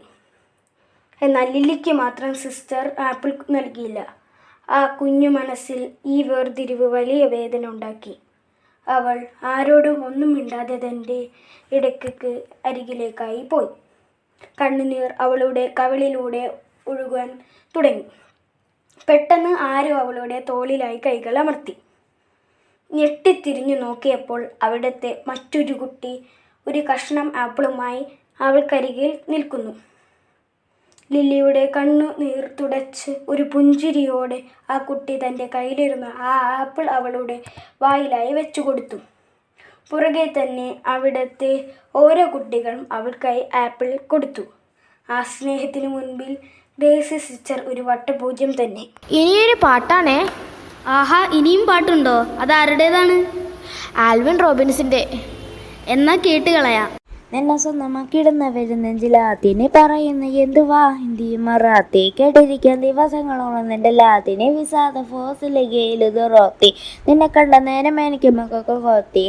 Speaker 11: എന്നാൽ ലില്ലിക്ക് മാത്രം സിസ്റ്റർ ആപ്പിൾ നൽകിയില്ല.
Speaker 13: ആ കുഞ്ഞു മനസ്സിൽ ഈ വേർതിരിവ് വലിയ വേദന ഉണ്ടാക്കി. അവൾ ആരോടും ഒന്നും മിണ്ടാതെ തൻ്റെ ഇടയ്ക്ക് അരികിലേക്കായി പോയി. കണ്ണുനീർ അവളുടെ കവിളിലൂടെ ഒഴുകാൻ തുടങ്ങി. പെട്ടെന്ന് ആരോ അവളുടെ തോളിലായി കൈകൾ അമർത്തി. ഞെട്ടിത്തിരിഞ്ഞു നോക്കിയപ്പോൾ അവിടുത്തെ മറ്റൊരു കുട്ടി ഒരു കഷ്ണം ആപ്പിളുമായി അവൾക്കരികിൽ നിൽക്കുന്നു. ലില്ലിയുടെ കണ്ണുനീർ തുടച്ച് ഒരു പുഞ്ചിരിയോടെ ആ കുട്ടി തൻ്റെ കയ്യിലിരുന്ന ആ ആപ്പിൾ അവളുടെ വായിലായി വെച്ചു കൊടുത്തു. പുറകെ തന്നെ അവിടുത്തെ ഓരോ കുട്ടികളും അവൾക്കായി ആപ്പിൾ കൊടുത്തു. ആ സ്നേഹത്തിന് മുൻപിൽ ഡേസി സിസ്റ്റർ ഒരു വട്ടപൂജ്യം തന്നെ.
Speaker 3: ഇനിയൊരു പാട്ടാണേ. ആഹാ, ഇനിയും പാട്ടുണ്ടോ? അതാരുടേതാണ്?
Speaker 13: ആൽവിൻ റോബിൻസിൻ്റെ.
Speaker 3: എന്നാ കേട്ട് കളയാം.
Speaker 13: നിന്നെ സ്വന്തമാക്കിയിടുന്നവര് നെഞ്ചിലാത്തിനെ പറയുന്ന എന്തുവാ ഹിന്ദി മറാത്തി കേട്ടിരിക്കാൻ ദിവസങ്ങളോളം നിന്റെ ലാത്തിനെ വിസാദ ഫോസിലെ ഗെയിലുറോത്തി നിന്നെ കണ്ട നേരം എനിക്ക് മക്കൊക്കെ കൊത്തി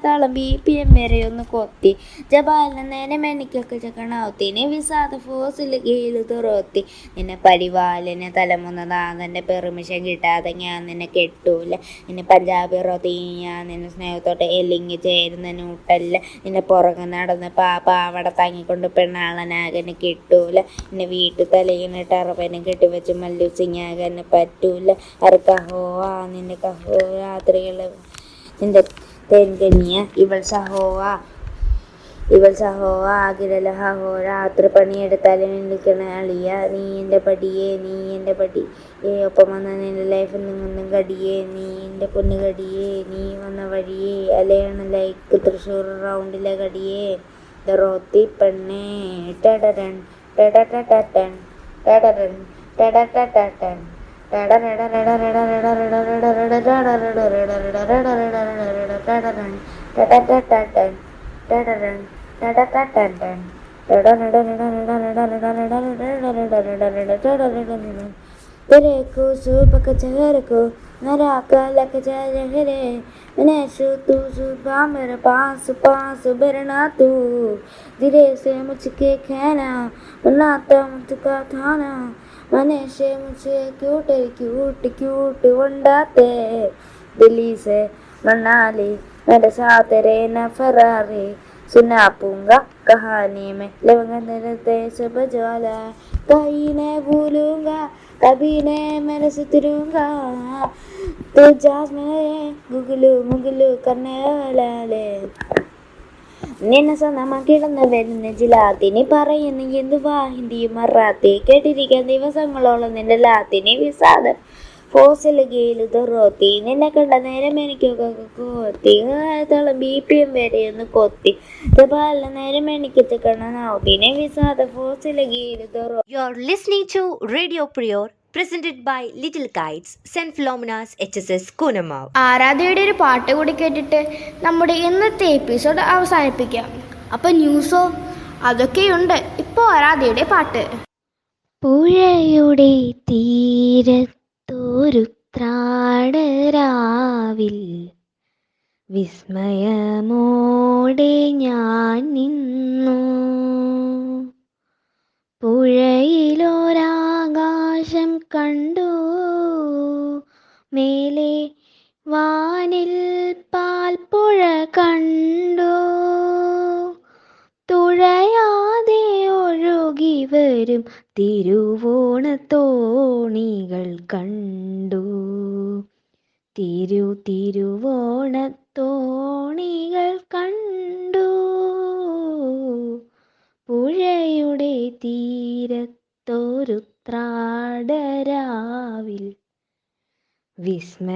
Speaker 13: താളം BPM വരെ ഒന്ന് കൊത്തി ജപാലിന് നേരം എനിക്കൊക്കെ ചക്കണാവത്തിനെ വിസാദ ഫോസിലെ ഗെയിലുറോത്തി നിന്നെ പരിപാലനെ തലമുന്നതാന്നെ പെർമിഷൻ കിട്ടാതെ ഞാൻ നിന്നെ കെട്ടൂല. നിന്നെ പഞ്ചാബി റോത്തി ഞാൻ നിന്നെ സ്നേഹത്തോടെ എല്ലിങ്ങി ചേരുന്ന നൂട്ടല്ല. നിന്നെ പുറകെ നടന്ന് പാവട താങ്ങിക്കൊണ്ട് പെണ്ണാളനാകാന് കിട്ടൂല. എന്നെ വീട്ടു തലയിന് ടറപ്പനും കെട്ടിവെച്ച് മല്ലുസിങ്ങാകാന് പറ്റൂല. കഹോ നിന്റെ കഹോ രാത്രികള് നിന്റെ തെൻകനിയ ഇവൾ സഹോ ആകിരല ഹഹോ രാത്രി പണിയെടുത്താലും നിൽക്കണ അളിയ നീ എൻ്റെ പടി ഒപ്പം വന്ന നിന്റെ ലൈഫിൽ നിന്നും കടിയേ നീ എൻ്റെ പൊന്നു കടിയേ നീ വന്ന വഴിയേ അലയണ ലൈക്ക് തൃശ്ശൂർ റൗണ്ടിലെ കടിയേ റോത്തി പെണ്ണേ ടടരൻ ടടടടൻ ടടരൻ ടടടടൻ तेरे को सुबह का चेहर को मेरा लग जाए मैंने तू सुबह मेरे पास बेरना तू धीरे से मुझके कहना बनाता मुझका थाना मैंने से मुझे क्यूट वंडाते दिल्ली से मनाली मेरे साथ रहना फरारी सुना पूंगा कहानी में लवंगा सब ज्वाला कहीं नहीं भूलूंगा कभी नहीं मेरे से तिरूंगा तू जास में गुगलू करने वाला ले നിന്നെ സ്വന്തമാക്കിയിടുന്നവര് നെഞ്ചിലാത്തിനെ പറയുന്ന എന്തുവാ ഹിന്ദി മറാത്തി കേട്ടിരിക്കാൻ ദിവസങ്ങളോളം നിന്റെ ലാത്തിനെ വിസാദം ഫോസില് ഗെയിലുറോത്തി നിന്നെ കണ്ട നേരം എനിക്കൊക്കെ കൊത്തി തളം BPM വരെ ഒന്ന് കൊത്തി ജപാലിന് നേരം എനിക്ക് കണ്ണനാവത്തിനെ വിസാദ fossil ഗെയിലുറോ.
Speaker 6: You are listening to Radio Prior, presented by Little Kites, St. Philomena's HSS Kunamav.
Speaker 3: ആരാധ്യയുടെ ഒരു പാട്ട് കൂടി കേട്ടിട്ട് നമ്മുടെ ഇന്നത്തെ എപ്പിസോഡ് അവസാനിപ്പിക്കാം. അപ്പം ന്യൂസോ അതൊക്കെയുണ്ട്. ഇപ്പോൾ ആരാധ്യയുടെ പാട്ട്.
Speaker 8: പുഴയുടെ തീരത്തൊരു ത്രാടരാവിൽ വിസ്മയമോടെ ഞാൻ നിന്നു. പുഴയിലൊരാകാശം കണ്ടു, മേലെ വാനിൽ പാൽപ്പുഴ കണ്ടു. തുഴയാതെ ഒഴുകി വരും തിരുവോണത്തോണികൾ കണ്ടു. തിരുവോണത്തോണികൾ കണ്ടു. പുഴയുടെ തീരത്തൊരു ത്രാടരാവിൽ വിസ്മയമോടെ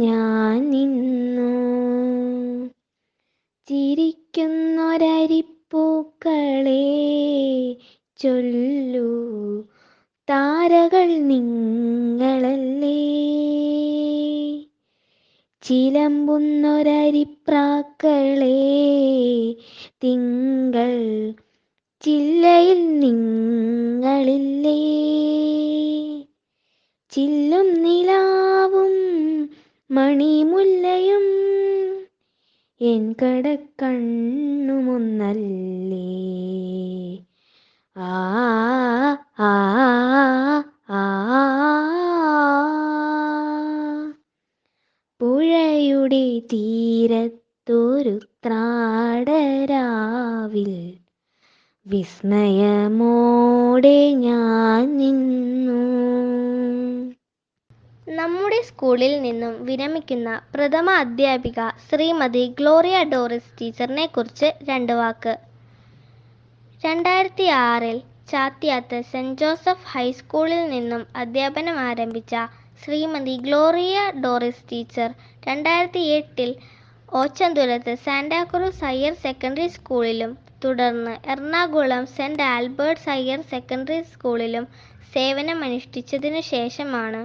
Speaker 8: ഞാൻ നിന്നു. ചിരിക്കുന്നൊരരിപ്പൂക്കളെ ചൊല്ലൂ, താരകൾ നിങ്ങളല്ലേ. ചിലമ്പുന്നൊരരിപ്രാക്കളെ തിങ്കൾ ചില്ലയിൽ നിങ്ങളില്ലേ. ചില്ലും നിലാവും മണിമുല്ലയും എൻ കടക്കണ്ണുമൊന്നല്ലേ. ആ ആ ആ പുഴയുടെ തീരത്തൊരുത്രാടരാവിൽ വിസ്മയമോടെ ഞാൻ നിന്നു. നമ്മുടെ സ്കൂളിൽ നിന്നും വിരമിക്കുന്ന പ്രഥമ അധ്യാപിക ശ്രീമതി ഗ്ലോറിയ ഡോറിസ് ടീച്ചറിനെ കുറിച്ച് 2 വാക്ക്. 2006 ചാത്തിയാത്ത് സെൻറ് ജോസഫ് ഹൈസ്കൂളിൽ നിന്നും അധ്യാപനം ആരംഭിച്ച Shrimati Gloria Doris teacher 2008 Ochanthuruth Santa Cruz higher secondary സ്കൂളിലും തുടർന്ന് Ernakulam Saint Albert's higher secondary സ്കൂളിലും സേവനമനുഷ്ഠിച്ചതിനു ശേഷമാണ്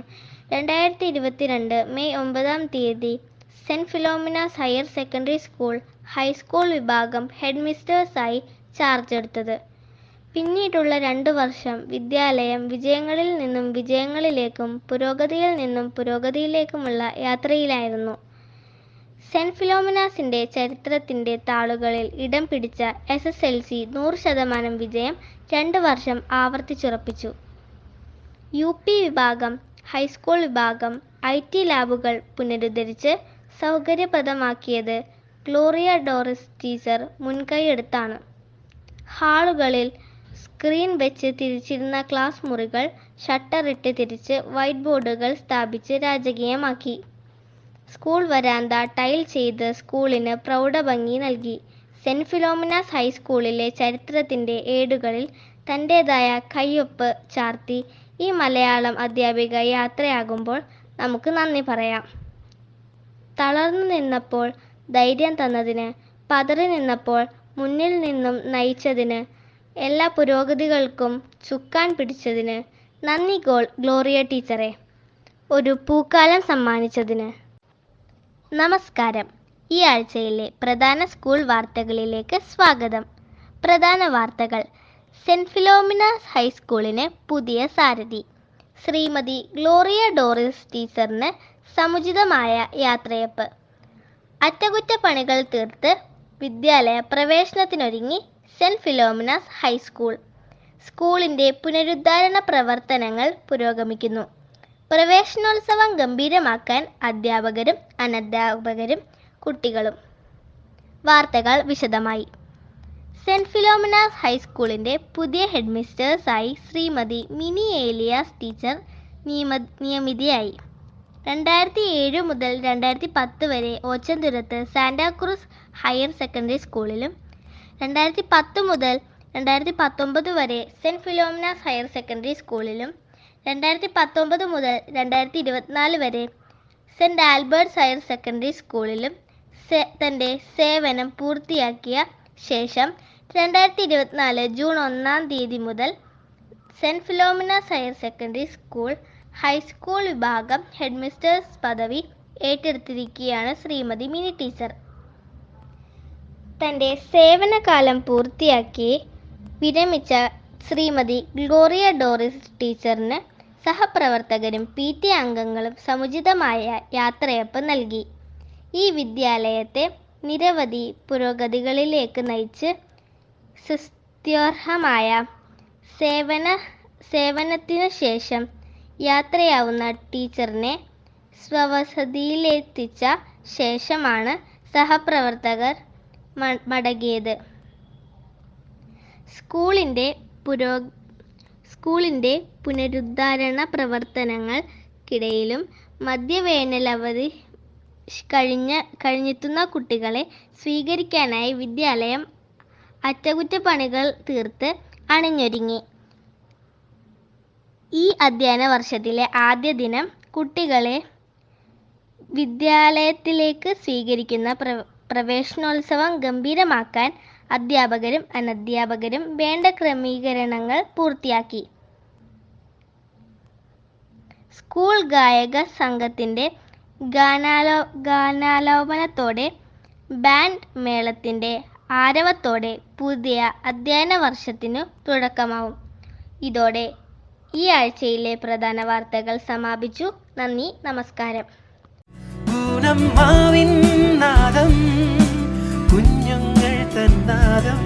Speaker 8: 2022 May 9 Saint Philomena's higher secondary school high school വിഭാഗം ഹെഡ് മിസ്റ്റേഴ്സായി ചാർജ് എടുത്തത്. പിന്നീടുള്ള 2 വർഷം വിദ്യാലയം വിജയങ്ങളിൽ നിന്നും വിജയങ്ങളിലേക്കും പുരോഗതിയിൽ നിന്നും പുരോഗതിയിലേക്കുമുള്ള യാത്രയിലായിരുന്നു. സെൻറ് ഫിലോമിനാസിൻ്റെ ചരിത്രത്തിൻ്റെ താളുകളിൽ ഇടം പിടിച്ച SSLC 100% വിജയം 2 വർഷം ആവർത്തിച്ചുറപ്പിച്ചു. UP വിഭാഗം, ഹൈസ്കൂൾ വിഭാഗം, IT ലാബുകൾ പുനരുദ്ധരിച്ച് സൗകര്യപ്രദമാക്കിയത് ഗ്ലോറിയ ഡോറിസ് ടീച്ചർ മുൻകൈയെടുത്താണ്. ഹാളുകളിൽ സ്ക്രീൻ വെച്ച് തിരിച്ചിരുന്ന ക്ലാസ് മുറികൾ ഷട്ടറിട്ട് തിരിച്ച് വൈറ്റ് ബോർഡുകൾ സ്ഥാപിച്ച് രാജകീയമാക്കി. സ്കൂൾ വരാന്ത ടൈൽ ചെയ്ത് സ്കൂളിന് പ്രൗഢഭംഗി നൽകി. സെൻറ് ഫിലോമിനാസ് ഹൈസ്കൂളിലെ ചരിത്രത്തിൻ്റെ ഏടുകളിൽ തൻ്റേതായ കയ്യൊപ്പ് ചാർത്തി ഈ മലയാളം അധ്യാപിക യാത്രയാകുമ്പോൾ നമുക്ക് നന്ദി പറയാം. തളർന്നു നിന്നപ്പോൾ ധൈര്യം തന്നതിന്, പതറി നിന്നപ്പോൾ മുന്നിൽ നിന്നും നയിച്ചതിന്, എല്ലാ പുരോഗതികൾക്കും ചുക്കാൻ പിടിച്ചതിന് നന്ദി ഗ്ലോറിയ ടീച്ചറെ. ഒരു പൂക്കാലം സമ്മാനിച്ചതിന്. നമസ്കാരം. ഈ ആഴ്ചയിലെ പ്രധാന സ്കൂൾ വാർത്തകളിലേക്ക് സ്വാഗതം. പ്രധാന വാർത്തകൾ. സെൻറ് ഫിലോമിനാസ് ഹൈസ്കൂളിന് പുതിയ സാരഥി. ശ്രീമതി ഗ്ലോറിയ ഡോറിസ് ടീച്ചറിന് സമുചിതമായ യാത്രയപ്പ്. അറ്റകുറ്റപ്പണികൾ തീർത്ത് വിദ്യാലയ പ്രവേശനത്തിനൊരുങ്ങി സെൻറ് ഫിലോമിനാസ് ഹൈസ്കൂൾ. സ്കൂളിൻ്റെ പുനരുദ്ധാരണ പ്രവർത്തനങ്ങൾ പുരോഗമിക്കുന്നു. പ്രവേശനോത്സവം ഗംഭീരമാക്കാൻ അധ്യാപകരും അനധ്യാപകരും കുട്ടികളും. വാർത്തകൾ വിശദമായി. സെൻറ് ഫിലോമിനാസ് ഹൈസ്കൂളിൻ്റെ പുതിയ ഹെഡ് മിസ്റ്റേഴ്സായി ശ്രീമതി മിനി ഏലിയാസ് ടീച്ചർ നിയമിതയായി. 2007 മുതൽ 2010 വരെ ഓച്ചന്തുരത്ത് സാന്റാക്രൂസ് ഹയർ സെക്കൻഡറി സ്കൂളിലും 2010 മുതൽ 2019 വരെ സെൻറ് ഫിലോമിനാസ് ഹയർ സെക്കൻഡറി സ്കൂളിലും 2019 മുതൽ 2024 വരെ സെൻറ് ആൽബർട്ട്സ് ഹയർ സെക്കൻഡറി സ്കൂളിലും തൻ്റെ സേവനം പൂർത്തിയാക്കിയ ശേഷം 2024 ജൂൺ 1 മുതൽ saint Philomena's higher secondary school high school വിഭാഗം ഹെഡ് മിസ്റ്റേഴ്സ് പദവി ഏറ്റെടുത്തിരിക്കുകയാണ് ശ്രീമതി മിനി ടീച്ചർ. തൻ്റെ സേവനകാലം പൂർത്തിയാക്കി വിരമിച്ച ശ്രീമതി ഗ്ലോറിയ ഡോറിസ് ടീച്ചറിന് സഹപ്രവർത്തകരും PT അംഗങ്ങളും സമുചിതമായ യാത്രയപ്പ് നൽകി. ഈ വിദ്യാലയത്തെ നിരവധി പുരോഗതികളിലേക്ക് നയിച്ച് സ്തുത്യർഹമായ സേവനത്തിനു ശേഷം യാത്രയാവുന്ന ടീച്ചറിനെ സ്വവസതിയിലെത്തിച്ച ശേഷമാണ് സഹപ്രവർത്തകർ മടങ്ങിയത്. സ്കൂളിൻ്റെ പുനരുദ്ധാരണ പ്രവർത്തനങ്ങൾക്കിടയിലും മധ്യവേനലവധി കഴിഞ്ഞെത്തുന്ന കുട്ടികളെ സ്വീകരിക്കാനായി വിദ്യാലയം അറ്റകുറ്റപ്പണികൾ തീർത്ത് അണിഞ്ഞൊരുങ്ങി. ഈ അധ്യയന വർഷത്തിലെ ആദ്യ ദിനം കുട്ടികളെ വിദ്യാലയത്തിലേക്ക് സ്വീകരിക്കുന്ന പ്രവേശനോത്സവം ഗംഭീരമാക്കാൻ അധ്യാപകരും അനധ്യാപകരും വേണ്ട ക്രമീകരണങ്ങൾ പൂർത്തിയാക്കി. സ്കൂൾ ഗായക സംഘത്തിൻ്റെ ഗാനാലാപനത്തോടെ ബാൻഡ് മേളത്തിൻ്റെ ആരവത്തോടെ പുതിയ അധ്യയന വർഷത്തിനു തുടക്കമാവും. ഇതോടെ ഈ ആഴ്ചയിലെ പ്രധാന വാർത്തകൾ സമാപിച്ചു. നന്ദി, നമസ്കാരം.
Speaker 1: കുഞ്ഞുങ്ങൾ തന്നാദം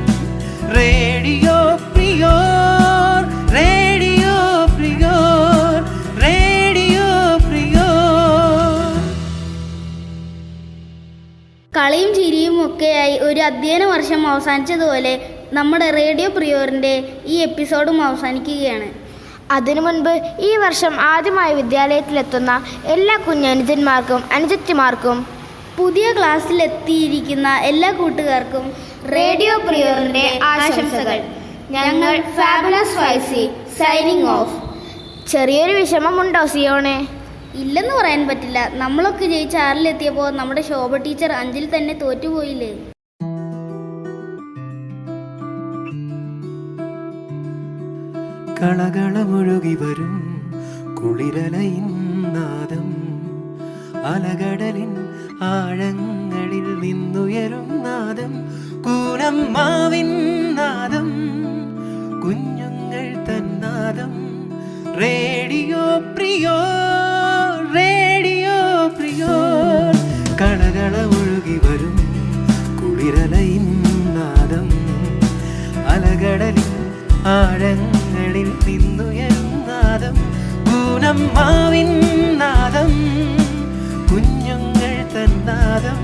Speaker 1: റേഡിയോ പ്രിയോർ, റേഡിയോ പ്രിയോർ.
Speaker 3: അധ്യയന വർഷം അവസാനിച്ചതുപോലെ നമ്മുടെ റേഡിയോ പ്രിയോറിൻ്റെ ഈ എപ്പിസോഡും അവസാനിക്കുകയാണ്.
Speaker 2: അതിനു മുൻപ് ഈ വർഷം ആദ്യമായി വിദ്യാലയത്തിലെത്തുന്ന എല്ലാ കുഞ്ഞനുജന്മാർക്കും അനുജത്തിമാർക്കും
Speaker 3: പുതിയ ക്ലാസ്സിലെത്തിയിരിക്കുന്ന എല്ലാ കൂട്ടുകാർക്കും
Speaker 2: റേഡിയോ പ്രിയോറിന്റെ ആശംസകൾ. ഞങ്ങൾ ഫാബുലസ് ഫൈസി സൈനിങ് ഓഫ്. ചെറിയൊരു വിഷമമുണ്ടോ സിയോണെ?
Speaker 3: ഇല്ലെന്ന് പറയാൻ പറ്റില്ല. നമ്മളൊക്കെ ജയിച്ച് 6-ലെത്തിയപ്പോൾ നമ്മുടെ ശോഭ ടീച്ചർ 5-ൽ തന്നെ തോറ്റുപോയില്ലേ?
Speaker 1: കളകളമൊഴുകി വരും കുളിരലയിൻ നാദം, അലകടലിൻ ആഴങ്ങളിൽ നിന്നുയരും നാദം, കൂനമ്മാവിൻ നാദം, കുഞ്ഞുങ്ങൾ തന്നാദം. റേഡിയോ പ്രിയോ, റേഡിയോ പ്രിയോ. കളകളമൊഴുകി വരും കുളിരലയിൻ നാദം, അലകടലിൻ ആഴങ്ങളിൽ നിന്നുയരും നാദം, കൂനമ്മാവിൻ നാദം, കുഞ്ഞുങ്ങൾ തന്നാദം.